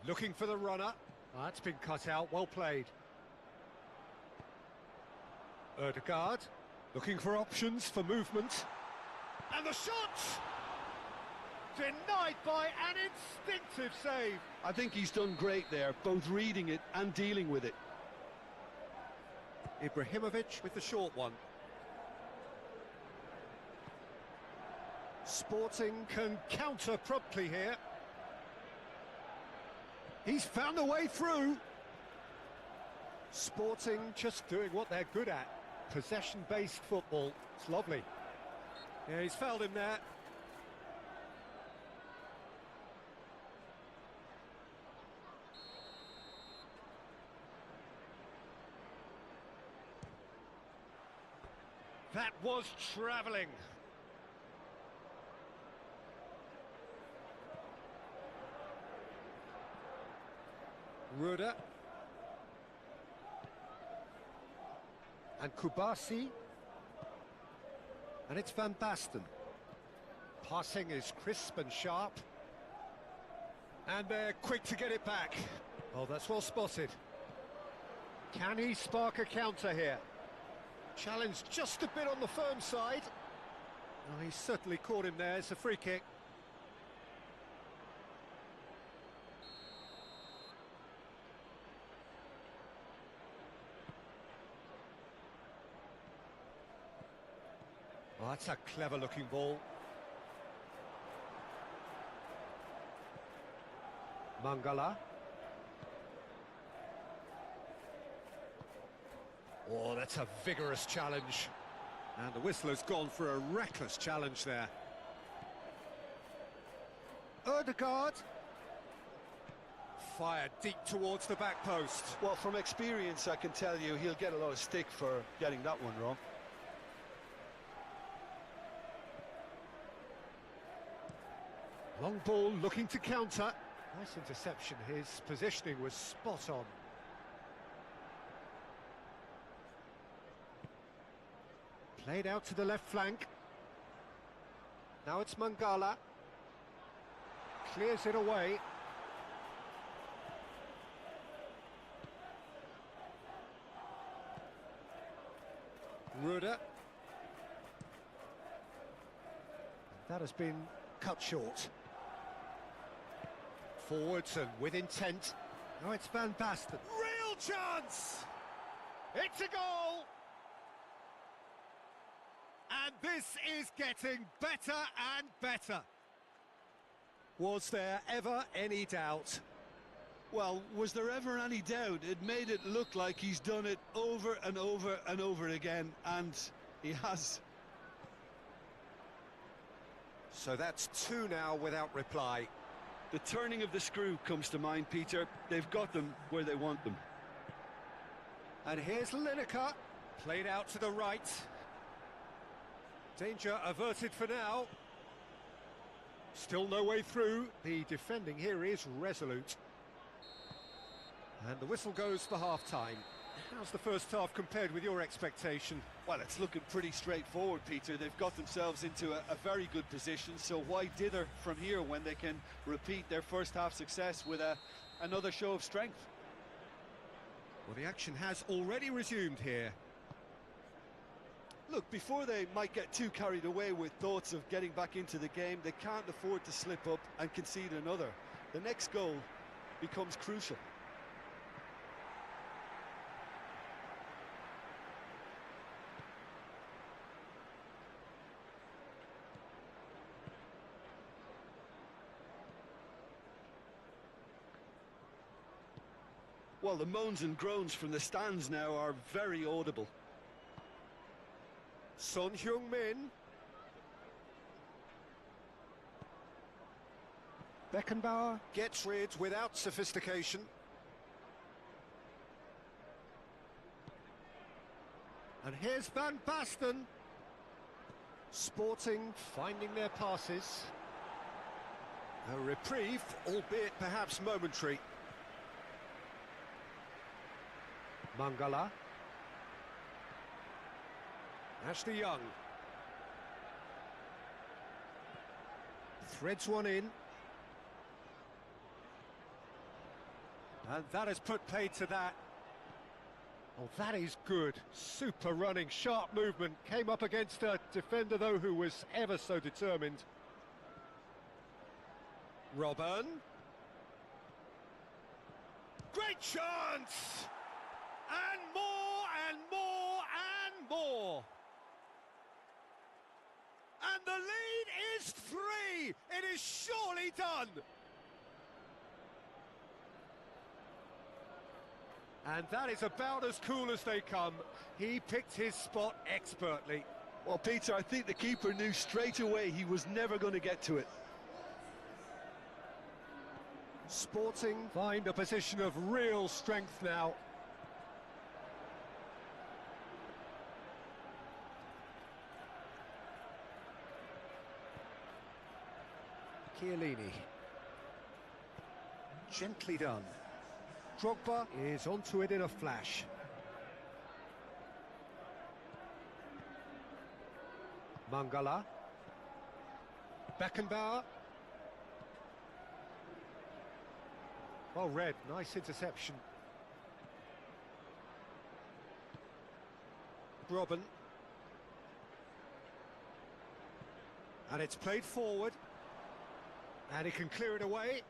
Looking for the runner. That's been cut out, well played. Ødegaard, looking for options for movement. And the shot! Denied by an instinctive save. I think he's done great there, both reading it and dealing with it. Ibrahimovic with the short one. Sporting can counter promptly here. He's found a way through. Sporting just doing what they're good at. Possession-based football. It's lovely. Yeah, he's fouled him there. That was travelling. Ruda. And Kubasi. And it's Van Basten. Passing is crisp and sharp. And they're quick to get it back. Oh, that's well spotted. Can he spark a counter here? Challenge just a bit on the firm side. Oh, he certainly caught him there. It's a free kick. Oh, that's a clever-looking ball. Mangala. Oh, that's a vigorous challenge. And the whistle has gone for a reckless challenge there. Ødegaard. Fired deep towards the back post. Well, from experience, I can tell you he'll get a lot of stick for getting that one wrong. Long ball looking to counter. Nice interception. His positioning was spot on. Played out to the left flank. Now it's Mangala. Clears it away. Ruda. That has been cut short. Forwards and with intent. Now it's Van Basten. Real chance! It's a goal! And this is getting better and better. Was there ever any doubt? Well, was there ever any doubt? It made it look like he's done it over and over and over again, and he has. So that's two now without reply. The turning of the screw comes to mind, Peter. They've got them where they want them. And here's Lineker, played out to the right. Danger averted for now. Still no way through. The defending here is resolute. And the whistle goes for half-time. How's the first half compared with your expectation? Well, it's looking pretty straightforward, Peter. They've got themselves into a very good position, so why dither from here when they can repeat their first half success with another show of strength? Well, the action has already resumed here. Look, before they might get too carried away with thoughts of getting back into the game, they can't afford to slip up and concede another. The next goal becomes crucial. Well, the moans and groans from the stands now are very audible. Son Heung-min. Beckenbauer gets rid without sophistication. And here's Van Basten. Sporting finding their passes. A reprieve, albeit perhaps momentary. Mangala. Ashley Young. Threads one in. And that has put paid to that. Oh, that is good. Super running, sharp movement. Came up against a defender, though, who was ever so determined. Robben. Great chance! And more, and more, and more. And the lead is 3. It is surely done. And that is about as cool as they come. He picked his spot expertly. Well, Peter, I think the keeper knew straight away he was never going to get to it. Sporting find a position of real strength now. Chiellini. Gently done. Drogba is onto it in a flash. Mangala. Beckenbauer. Well read, nice interception. Robben. And it's played forward. And he can clear it away.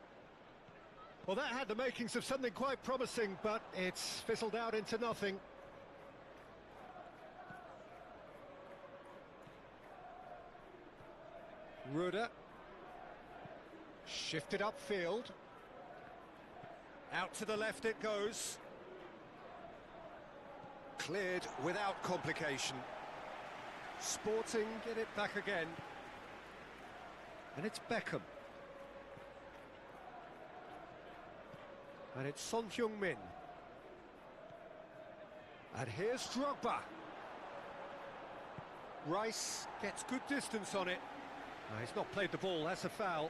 Well, that had the makings of something quite promising, but it's fizzled out into nothing. Ruder. Shifted upfield. Out to the left it goes. Cleared without complication. Sporting get it back again. And it's Beckham. And it's Son Heung-min. And here's Drogba. Rice gets good distance on it. No, he's not played the ball, that's a foul.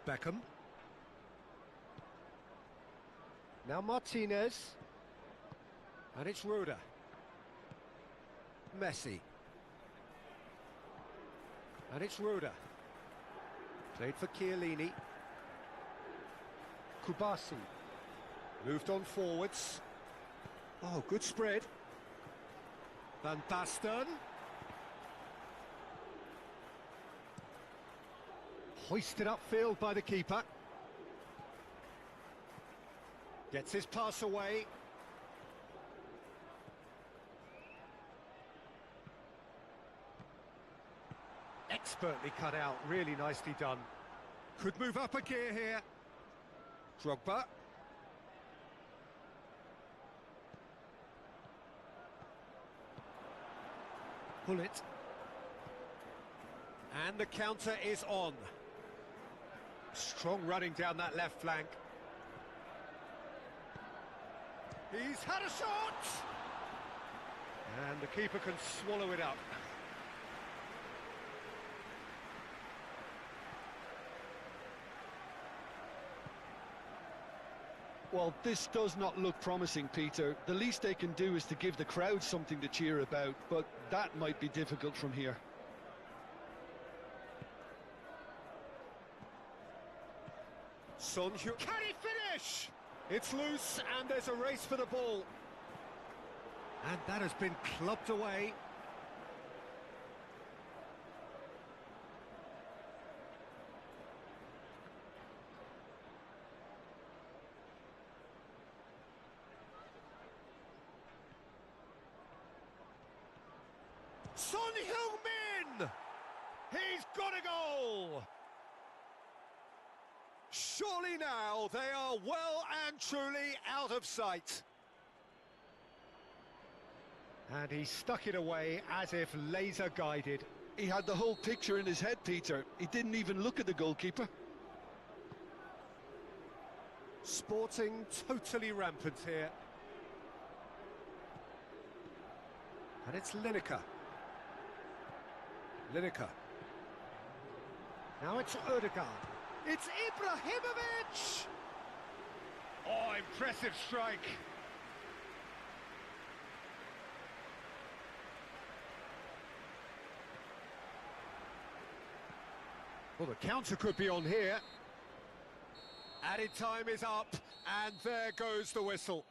Beckham. Now Martinez. And it's Ruder. Messi. And it's Ruder. Played for Chiellini. Kubasi. Moved on forwards. Oh, good spread. Van Basten. Hoisted upfield by the keeper. Gets his pass away. Expertly cut out, really nicely done. Could move up a gear here. Drogba. Pull it. And the counter is on. Strong running down that left flank. He's had a shot! And the keeper can swallow it up. Well, this does not look promising, Peter. The least they can do is to give the crowd something to cheer about, but that might be difficult from here. Can he finish? It's loose and there's a race for the ball. And that has been clubbed away. Son Heung-min! He's got a goal! Surely now they are well and truly out of sight. And he stuck it away as if laser guided. He had the whole picture in his head, Peter. He didn't even look at the goalkeeper. Sporting totally rampant here. And it's Lineker. Now it's Ødegaard. It's Ibrahimovic! Oh, impressive strike. Well, the counter could be on here. Added time is up, and there goes the whistle.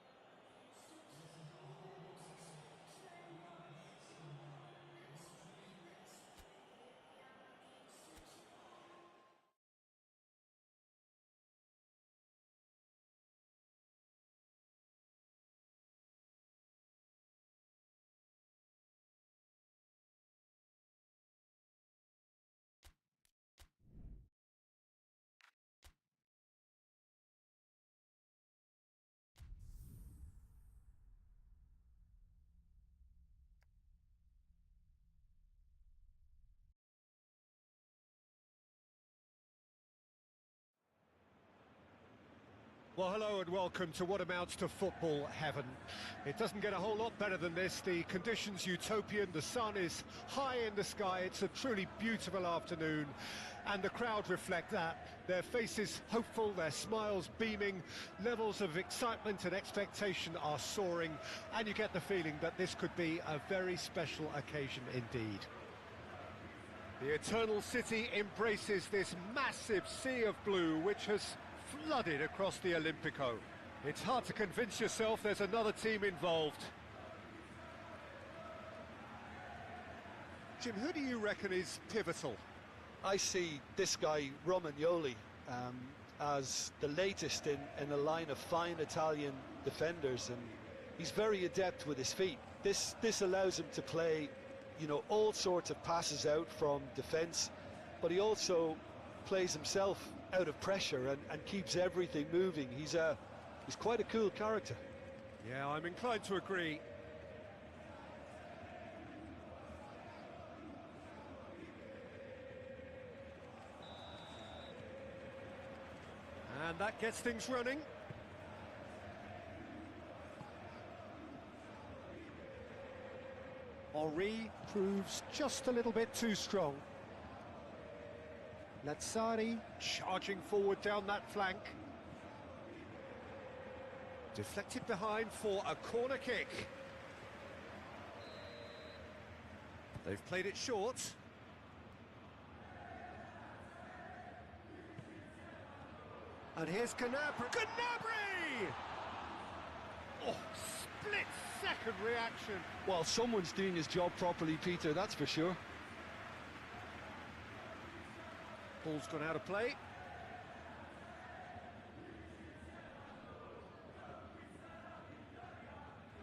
Well, hello and welcome to what amounts to football heaven. It doesn't get a whole lot better than this. The conditions utopian, the sun is high in the sky, it's a truly beautiful afternoon, and the crowd reflect that. Their faces hopeful, their smiles beaming, levels of excitement and expectation are soaring, and you get the feeling that this could be a very special occasion indeed. The Eternal City embraces this massive sea of blue which has flooded across the Olympico. It's hard to convince yourself there's another team involved. Jim, who do you reckon is pivotal? I see this guy, Romagnoli, as the latest in a line of fine Italian defenders, and he's very adept with his feet. This allows him to play, you know, all sorts of passes out from defence, but he also plays himself out of pressure and keeps everything moving. He's quite a cool character. Yeah, I'm inclined to agree. And that gets things running. Henri proves just a little bit too strong. Lazzari charging forward down that flank. Deflected behind for a corner kick. They've played it short. And here's Gnabry. Gnabry! Oh, split-second reaction. Well, someone's doing his job properly, Peter, that's for sure. Ball's gone out of play.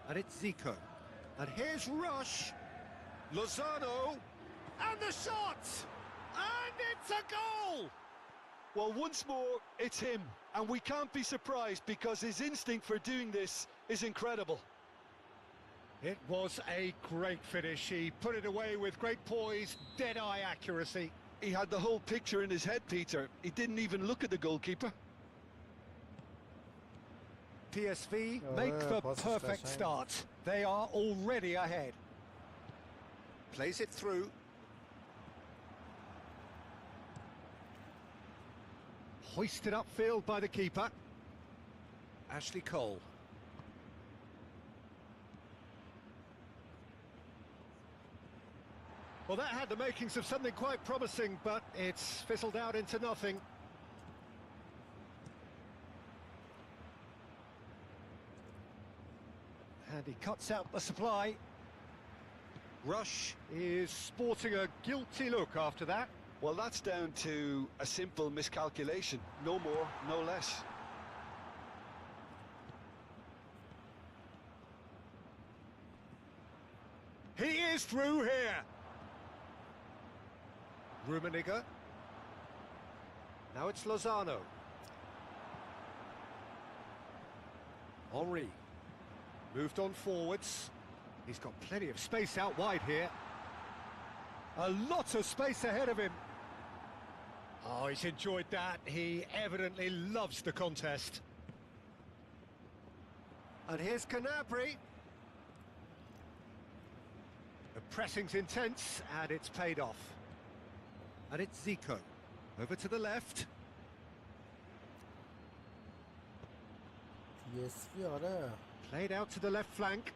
And it's Zico. And here's Rush. Lozano. And the shot! And it's a goal! Well, once more, it's him. And we can't be surprised because his instinct for doing this is incredible. It was a great finish. He put it away with great poise, dead-eye accuracy. He had the whole picture in his head, Peter. He didn't even look at the goalkeeper. PSV Oh, make the passes perfect flashing. start. They are already ahead. Plays it through. Hoisted upfield by the keeper. Ashley Cole. Well, that had the makings of something quite promising, but it's fizzled out into nothing. And he cuts out the supply. Rush is sporting a guilty look after that. Well, that's down to a simple miscalculation. No more, no less. He is through here. Rummenigge. Now it's Lozano. Henry. Moved on forwards. He's got plenty of space out wide here. A lot of space ahead of him. Oh, he's enjoyed that. He evidently loves the contest. And here's Canabry. The pressing's intense, and it's paid off. And it's Zico. Over to the left. PSV آره. Played out to the left flank.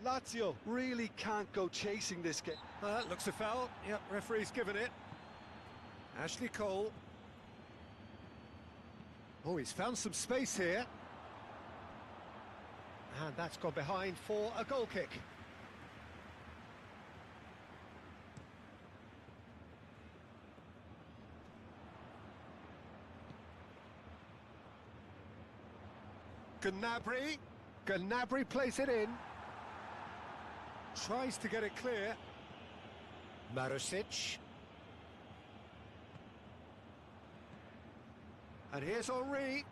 Lazio really can't go chasing this game. Looks a foul. Yep, referee's given it. Ashley Cole. Oh, he's found some space here. And that's gone behind for a goal kick. Gnabry. Gnabry plays it in. Tries to get it clear. Marusic. And here's Henry.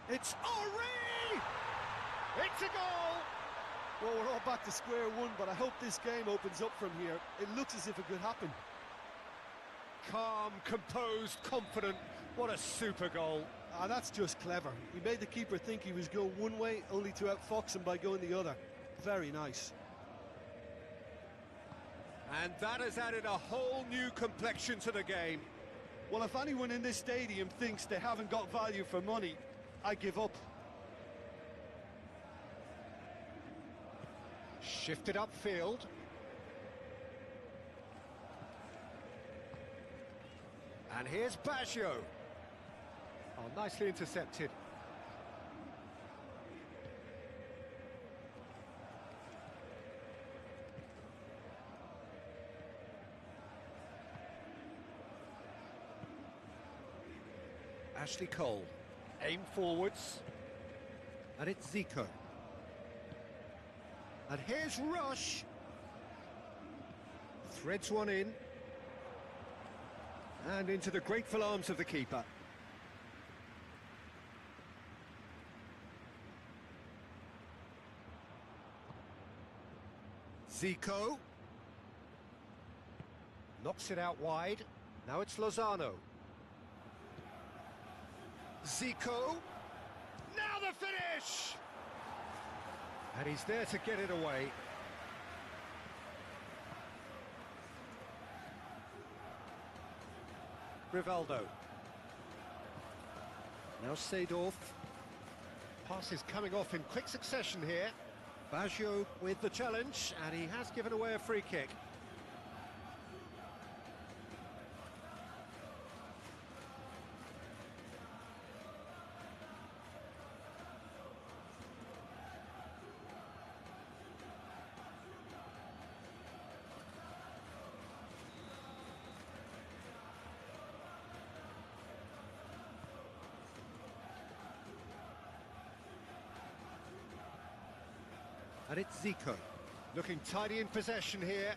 It's Henry! It's a goal! Well, we're all back to square one, but I hope this game opens up from here. It looks as if it could happen. Calm, composed, confident. What a super goal. Ah, that's just clever. He made the keeper think he was going one way, only to outfox him by going the other. Very nice. And that has added a whole new complexion to the game. Well, if anyone in this stadium thinks they haven't got value for money, I give up. Shifted upfield. And here's Baggio. Oh, nicely intercepted. Ashley Cole. Aim forwards. And it's Zico. And here's Rush. Threads one in. And into the grateful arms of the keeper. Zico. Knocks it out wide. Now it's Lozano. Zico. Now the finish! And he's there to get it away. Rivaldo. Now Seedorf. Passes coming off in quick succession here. Baggio with the challenge, and he has given away a free kick. And it's Zico, looking tidy in possession here.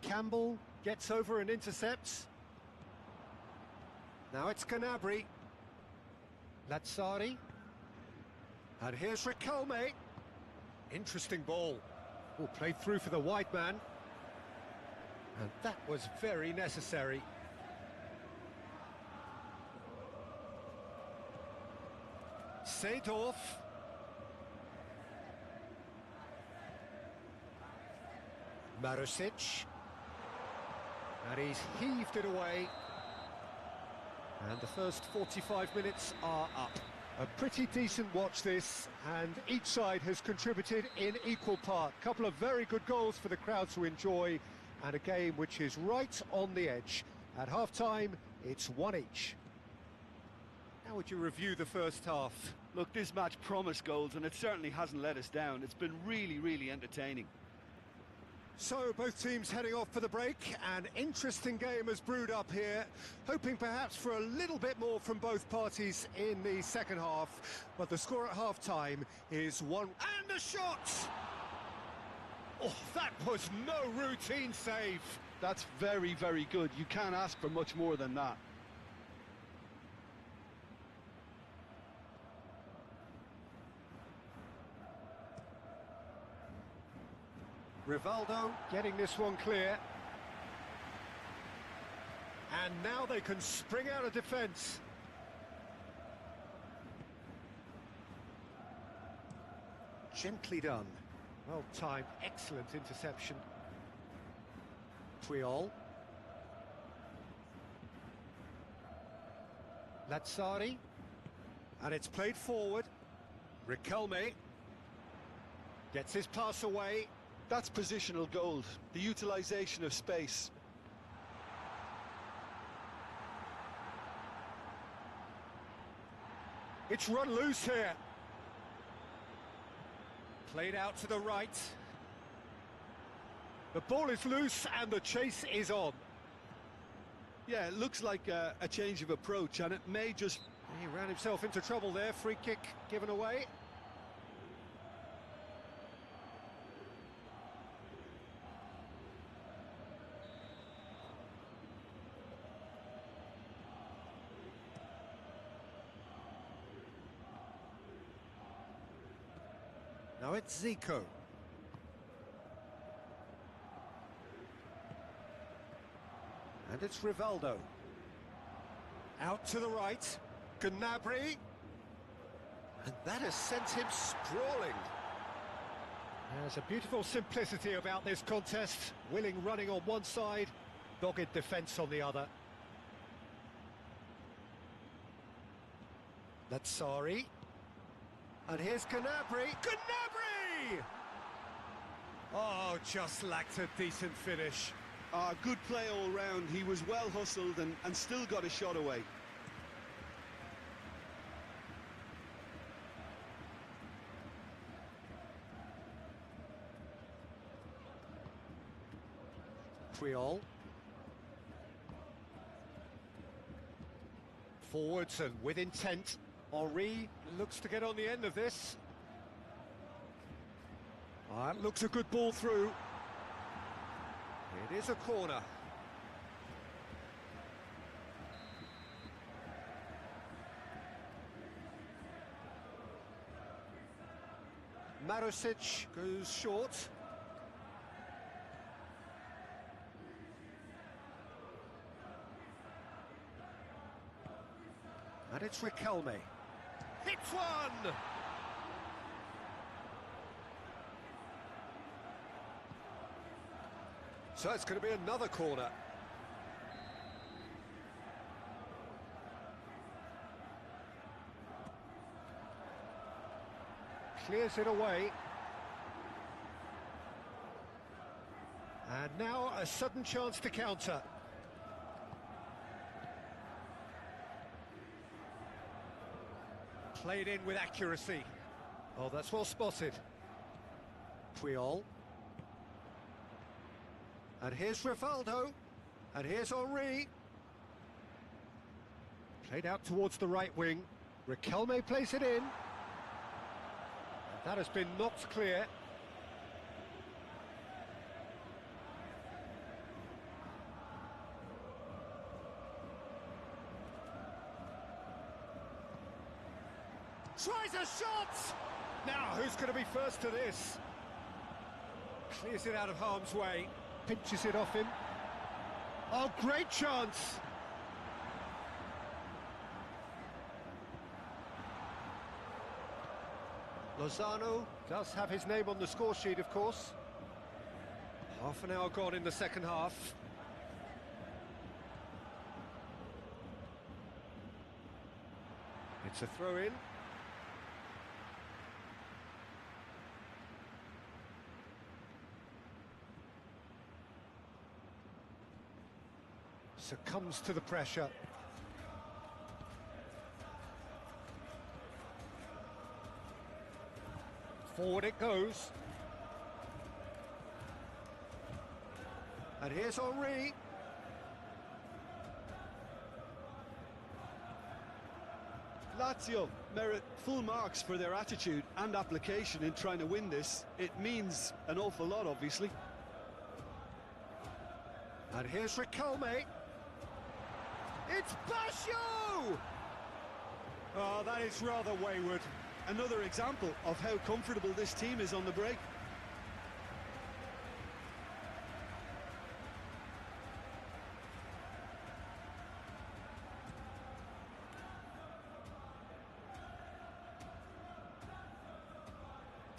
Campbell gets over and intercepts. Now it's Gnabry. Lazzari. And here's Riquelme. Interesting ball. Oh, played through for the wide man. And that was very necessary. Seedorf. Marusic. And he's heaved it away. And the first 45 minutes are up. A pretty decent watch this, and each side has contributed in equal part. A couple of very good goals for the crowd to enjoy, and a game which is right on the edge. At half-time, it's 1 each. How would you review the first half? Look, this match promised goals, and it certainly hasn't let us down. It's been really, really entertaining. So, both teams heading off for the break. An interesting game has brewed up here, hoping perhaps for a little bit more from both parties in the second half. But the score at half-time is 1... And the shot! Oh, that was no routine save. That's very, very good. You can't ask for much more than that. Rivaldo getting this one clear. And now they can spring out of defence. Gently done. Well timed, excellent interception. Puyol. Lazzari. And it's played forward. Riquelme gets his pass away. That's positional gold, the utilisation of space. It's run loose here. Played out to the right. The ball is loose and the chase is on. Yeah, it looks like a change of approach, and it may just... He ran himself into trouble there. Free kick given away. Now it's Zico. And it's Rivaldo. Out to the right. Gnabry. And that has sent him sprawling. There's a beautiful simplicity about this contest. Willing running on one side, dogged defence on the other. Lazzari. And here's Gnabry. Gnabry! Oh, just lacked a decent finish. Good play all round. He was well hustled and still got a shot away. Puyol. Forwards and with intent. Henri looks to get on the end of this. That looks a good ball through. It is a corner. Marusic goes short. And it's Riquelme. Hits one! So it's going to be another corner. Clears it away. And now a sudden chance to counter. Played in with accuracy. Oh, that's well spotted. Puyol. And here's Rivaldo. And here's Henri. Played out towards the right wing. Riquelme plays it in. And that has been knocked clear. Here's a shot! Now, who's going to be first to this? Clears it out of harm's way, pinches it off him. Oh, great chance! Lozano does have his name on the score sheet, of course. Half an hour gone in the second half. It's a throw-in. Succumbs to the pressure. Forward it goes. And here's Henry. Lazio merit full marks for their attitude and application in trying to win this. It means an awful lot, obviously. And here's Riquelme. It's Basho! Oh, that is rather wayward. Another example of how comfortable this team is on the break.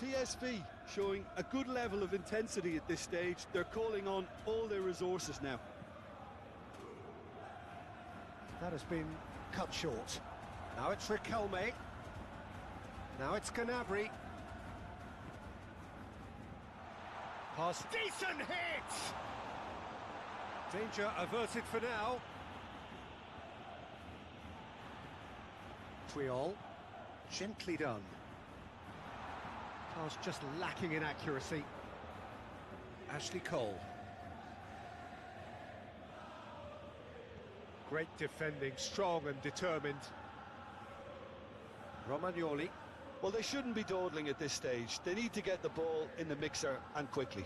PSV showing a good level of intensity at this stage. They're calling on all their resources now. That has been cut short. Now it's Riquelme. Now it's Gnabry. Pass. Decent hit! Danger averted for now. Triol. Gently done. Pass just lacking in accuracy. Ashley Cole. Great defending, strong and determined. Romagnoli. Well, they shouldn't be dawdling at this stage. They need to get the ball in the mixer and quickly.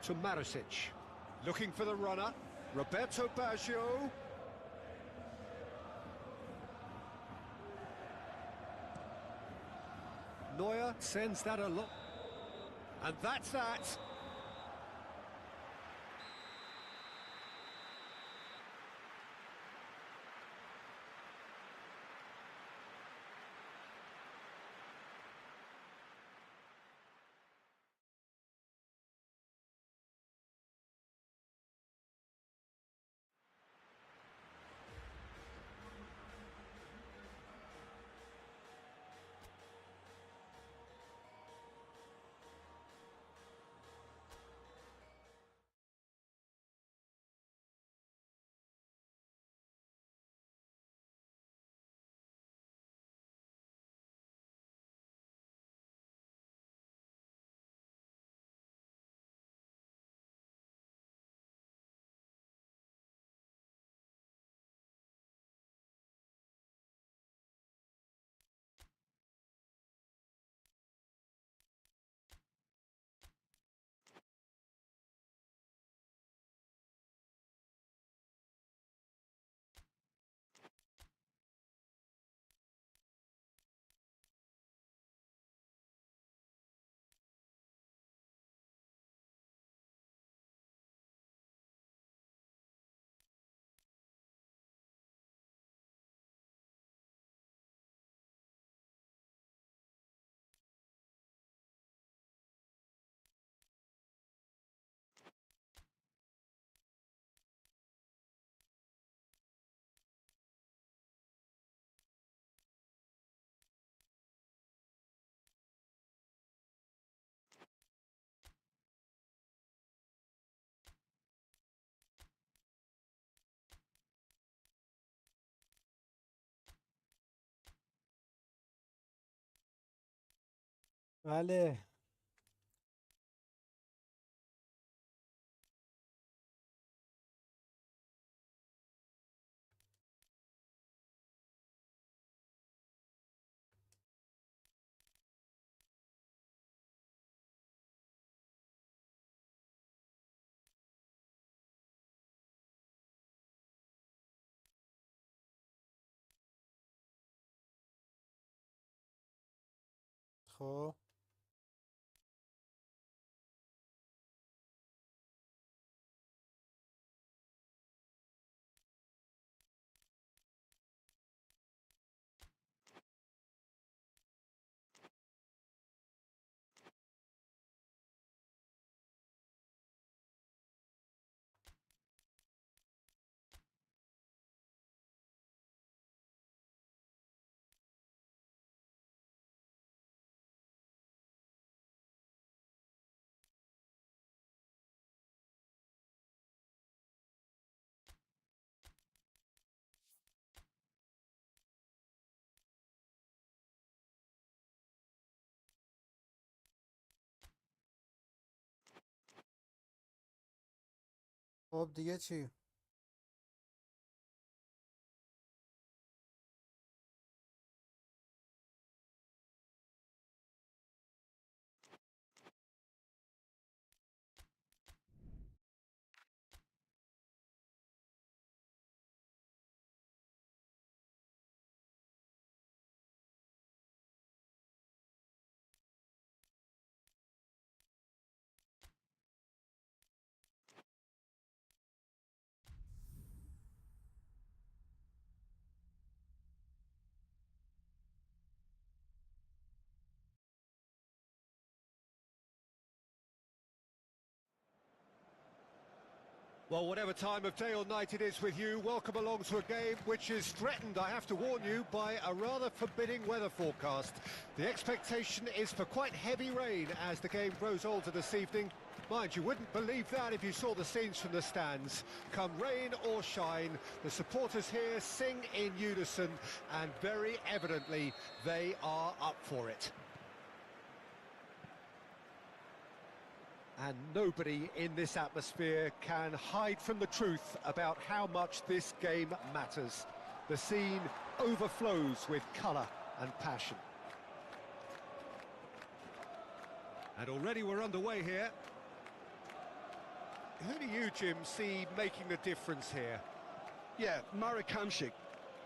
To Marisic. Looking for the runner. Roberto Baggio. Neuer sends that a lot. And that's that. بله. خب خب دیگه چی؟ Well, whatever time of day or night it is with you, welcome along to a game which is threatened, I have to warn you, by a rather forbidding weather forecast. The expectation is for quite heavy rain as the game grows older this evening. Mind, you wouldn't believe that if you saw the scenes from the stands. Come rain or shine, the supporters here sing in unison, and very evidently they are up for it. And nobody in this atmosphere can hide from the truth about how much this game matters. The scene overflows with colour and passion. And already we're underway here. Who do you, Jim, see making the difference here? Yeah, Marek Hamšík.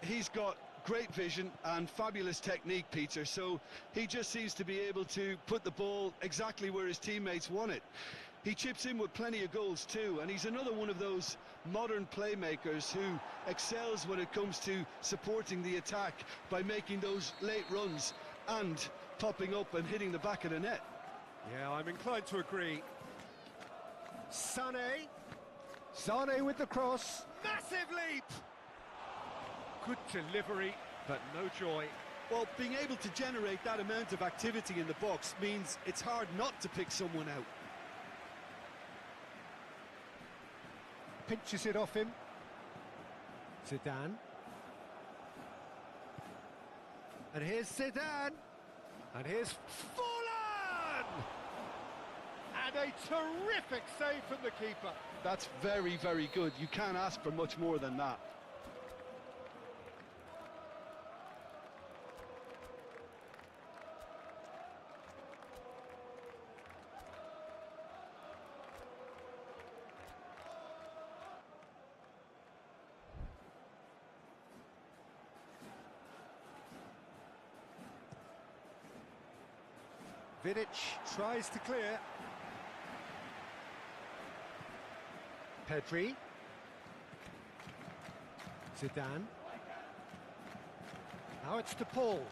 He's got great vision and fabulous technique, Peter, so he just seems to be able to put the ball exactly where his teammates want it. He chips in with plenty of goals too, and he's another one of those modern playmakers who excels when it comes to supporting the attack by making those late runs and popping up and hitting the back of the net. Yeah, I'm inclined to agree. Sané. Sané with the cross. Massive leap! Good delivery, but no joy. Well, being able to generate that amount of activity in the box means it's hard not to pick someone out. Pinches it off him. Zidane. And here's Zidane. And here's Fallen! And a terrific save from the keeper. That's very, very good. You can't ask for much more than that. Vidic tries to clear. Pedri. Zidane. Now it's to Paul.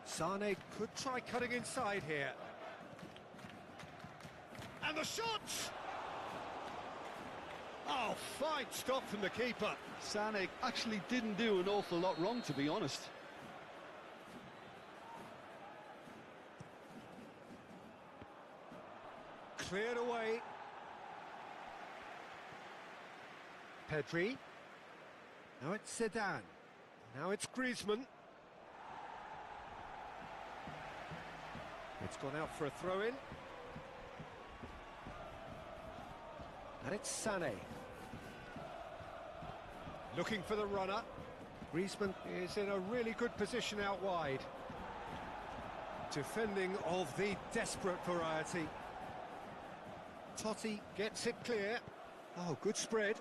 Sané could try cutting inside here. And the shot! Oh, fine stop from the keeper. Sané actually didn't do an awful lot wrong, to be honest. Cleared away. Pedri. Now it's Zidane. Now it's Griezmann. It's gone out for a throw-in. And it's Sané. Looking for the runner. Griezmann is in a really good position out wide. Defending of the desperate variety. Totti gets it clear. Oh, good spread.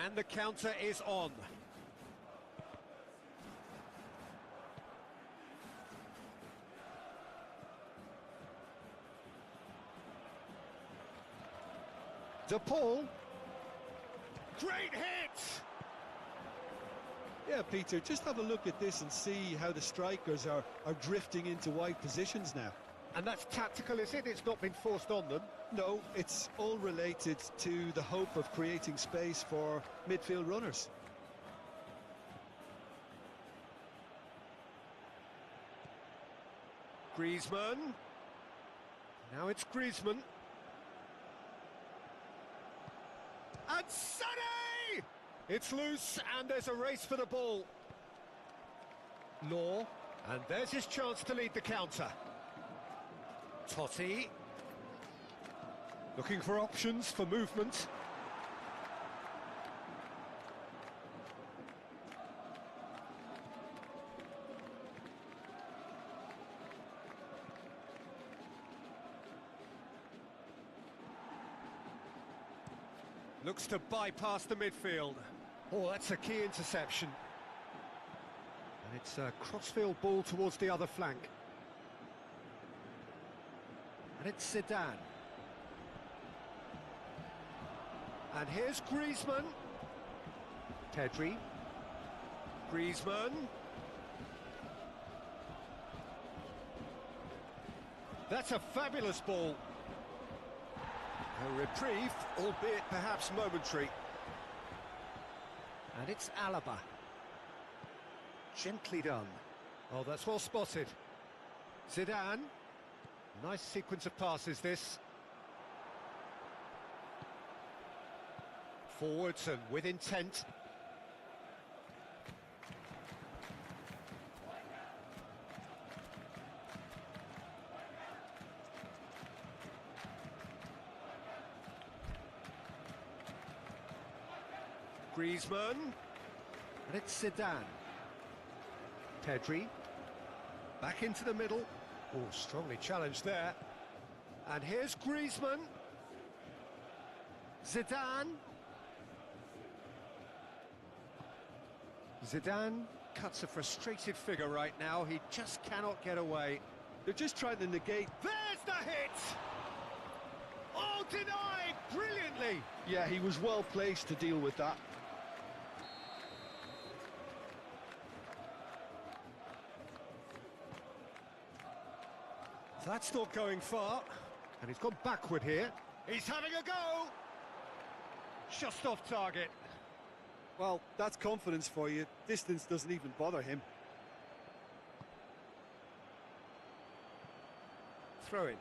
And the counter is on. De Paul. Great hit! Yeah, Peter, just have a look at this and see how the strikers are drifting into wide positions now. And that's tactical, is it? It's not been forced on them. No, it's all related to the hope of creating space for midfield runners. Griezmann. Now it's Griezmann. And Sonny! It's loose, and there's a race for the ball. Law, and there's his chance to lead the counter. Totti. Looking for options for movement. Looks to bypass the midfield. Oh, that's a key interception. And it's a crossfield ball towards the other flank. And it's Zidane. And here's Griezmann. Pedri. Griezmann. That's a fabulous ball. A reprieve, albeit perhaps momentary. And it's Alaba. Gently done. Oh, that's well spotted. Zidane. Nice sequence of passes, this. Forwards and with intent. Griezmann, and it's Zidane. Pedri, back into the middle. Oh, strongly challenged there. And here's Griezmann. Zidane. Zidane cuts a frustrated figure right now. He just cannot get away. They're just trying to negate. There's the hit! Oh, denied brilliantly! Yeah, he was well placed to deal with that. That's not going far, and he's gone backward here. He's having a go! Just off target. Well, that's confidence for you. Distance doesn't even bother him. Throw in.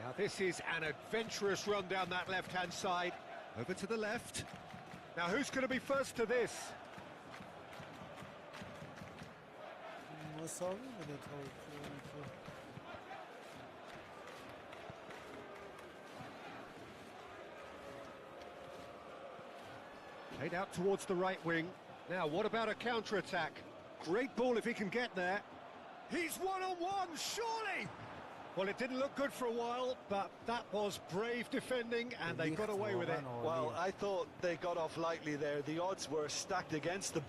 Now this is an adventurous run down that left-hand side. Over to the left. Now who's going to be first to this? مساوی بوده تا Played out towards the right wing. Now, what about a counter-attack? Great ball if he can get there. He's one-on-one, surely! Well, it didn't look good for a while, but that was brave defending, and they got away with it. Well, I thought they got off lightly there. The odds were stacked against them.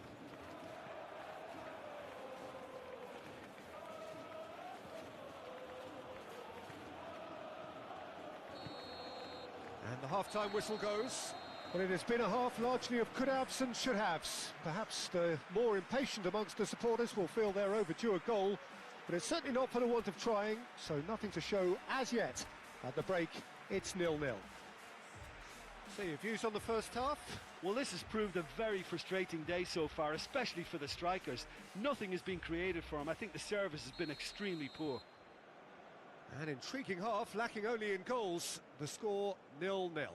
And the half-time whistle goes. Well, it has been a half largely of could-haves and should-haves. Perhaps the more impatient amongst the supporters will feel they're overdue a goal, but it's certainly not for the want of trying, so nothing to show as yet. At the break, it's 0-0. So your views on the first half? Well, this has proved a very frustrating day so far, especially for the strikers. Nothing has been created for them. I think the service has been extremely poor. An intriguing half, lacking only in goals. The score 0-0.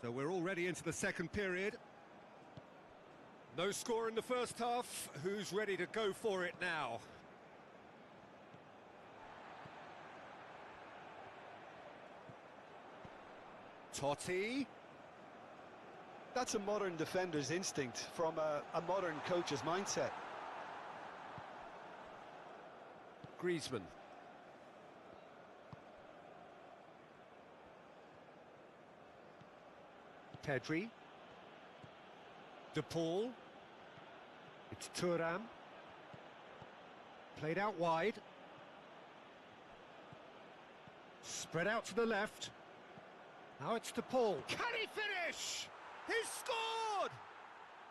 So we're already into the second period. No score in the first half. Who's ready to go for it now? Totti. That's a modern defender's instinct from a modern coach's mindset. Griezmann. Pedri. De Paul. It's Thuram. Played out wide. Spread out to the left. Now it's to Paul. Can he finish? He's scored!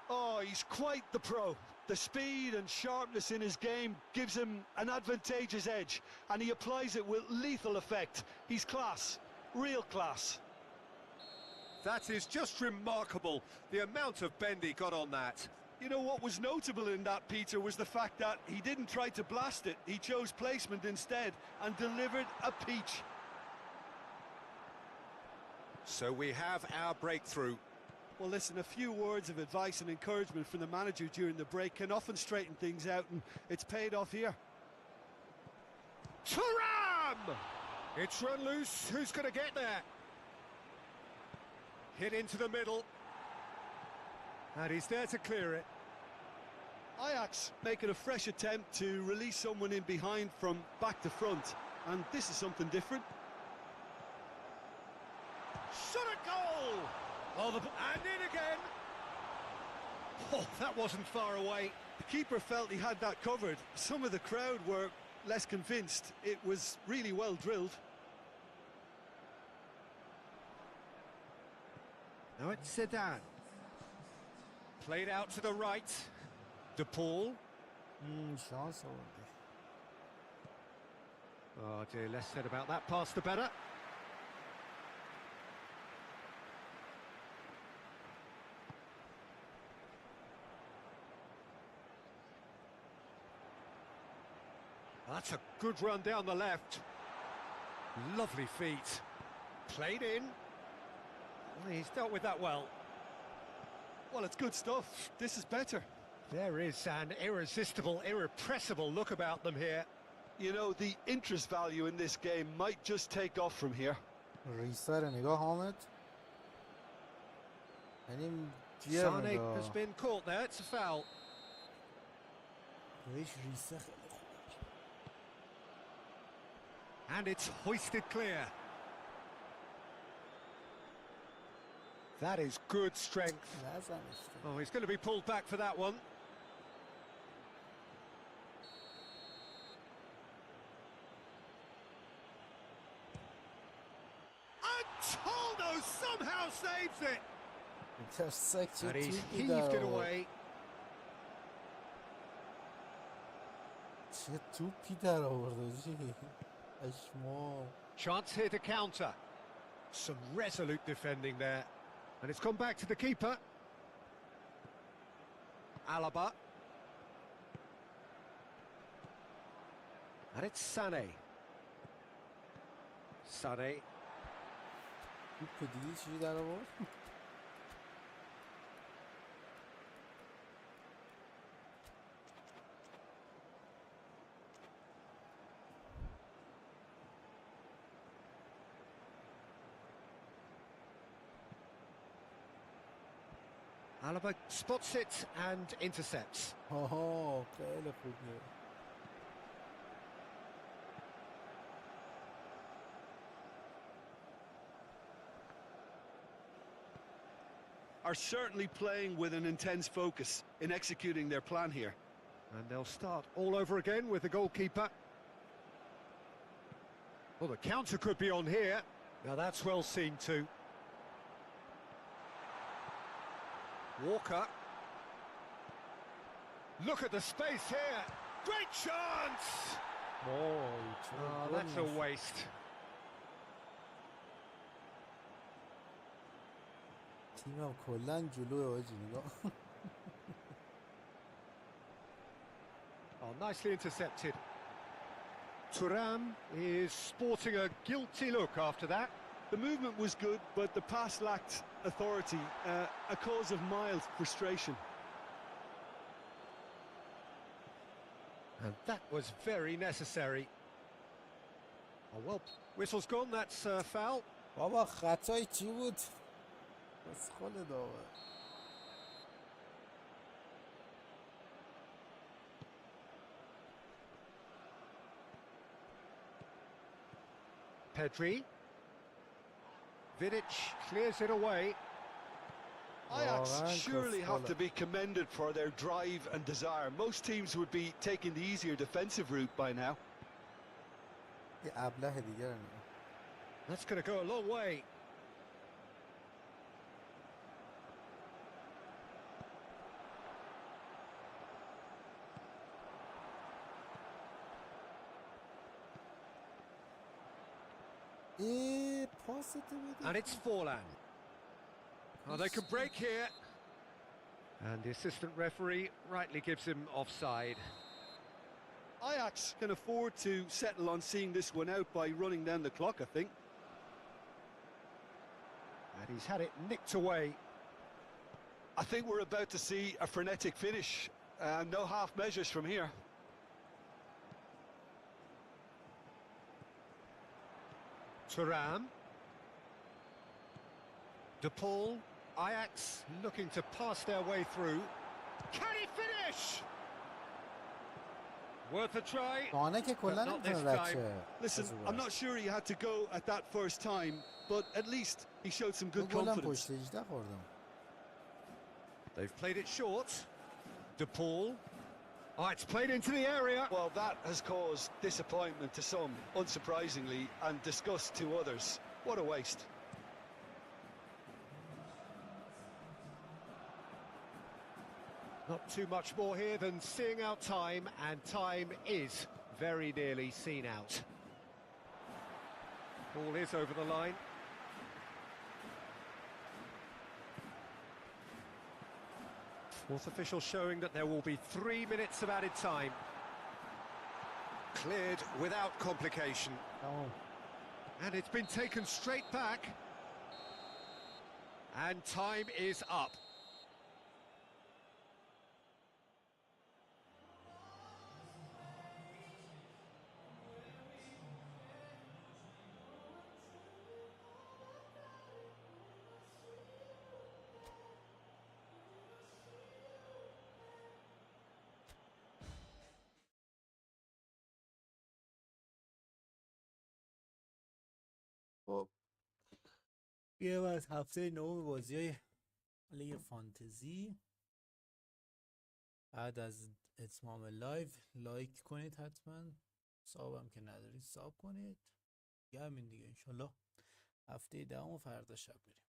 Oh, he's quite the pro. The speed and sharpness in his game gives him an advantageous edge, and he applies it with lethal effect. He's class, real class. That is just remarkable, the amount of bend he got on that. You know what was notable in that, Peter, was the fact that he didn't try to blast it. He chose placement instead and delivered a peach. So we have our breakthrough. Well, listen, a few words of advice and encouragement from the manager during the break can often straighten things out, and it's paid off here. Thuram! It's run loose. Who's going to get there? Hit into the middle. And he's there to clear it. Ajax making a fresh attempt to release someone in behind from back to front, and this is something different. Shot a goal! Oh, and in again! Oh, that wasn't far away. The keeper felt he had that covered. Some of the crowd were less convinced. It was really well drilled. Now it's Zidane. Played out to the right. De Paul. Şans oldu. Oh dear, less said about that pass the better. That's a good run down the left. Lovely feet. Played in. He's dealt with that well. Well, it's good stuff. This is better. There is an irresistible, irrepressible look about them here. You know, the interest value in this game might just take off from here. ریسه رو نگاه حامد. یعنی جیه Sane نگاه. has been caught there. It's a foul. بهش ریسه خیلی خوبه. And it's hoisted clear. That is good strength. نزنش. Oh, he's going to be pulled back for that one. And Toldo somehow saves it. ترسک چه And he's توپی heaved در it آورد. away. چه توپی در آورده جی. اشما. Chance here to counter. Some resolute defending there. And it's gone back to the keeper. Alaba. And it's Sané. Sané. توپ دیدی چی در آورد؟ Alaba spots it and intercepts. آها خیلی خوبه. Are certainly playing with an intense focus in executing their plan here. And they'll start all over again with the goalkeeper. Well, the counter could be on here. Now that's well seen too. Walker. Look at the space here. Great chance! Oh, that's a waste. تیمم کلا جلوه آجی نگاه. Oh, nicely intercepted. Thuram is sporting a guilty look after that. The movement was good, but the pass lacked authority, a cause of mild frustration. And that was very necessary. Oh, well, whistle's gone, that's foul. بابا خطای چی بود؟ بس خود داور. Pedri. Vidic clears it away. Ajax surely have to be commended for their drive and desire. Most teams would be taking the easier defensive route by now. یه ابله دیگه رو نگاه. That's going to go a long way. And it's Forlan. Oh, they can break here. And the assistant referee rightly gives him offside. Ajax can afford to settle on seeing this one out by running down the clock, I think. And he's had it nicked away. I think we're about to see a frenetic finish. No half measures from here. Thuram. De Paul. Ajax looking to pass their way through. Can he finish? Worth a try. But not this time. Listen, I'm not sure he had to go at that first time, but at least he showed some good confidence. They've played it short. De Paul. Oh, it's played into the area. Well, that has caused disappointment to some, unsurprisingly, and disgust to others. What a waste. Not too much more here than seeing out time, and time is very nearly seen out. Ball is over the line. Fourth official showing that there will be 3 minutes of added time. Cleared without complication. And it's been taken straight back. And time is up. یه از هفته نهم بازی های لیگ فانتزی. بعد از اتمام لایو لایک کنید، حتما سابم که ندارید ساب کنید. یه همین دیگه، انشالله هفته دهم و فردا شب بریم.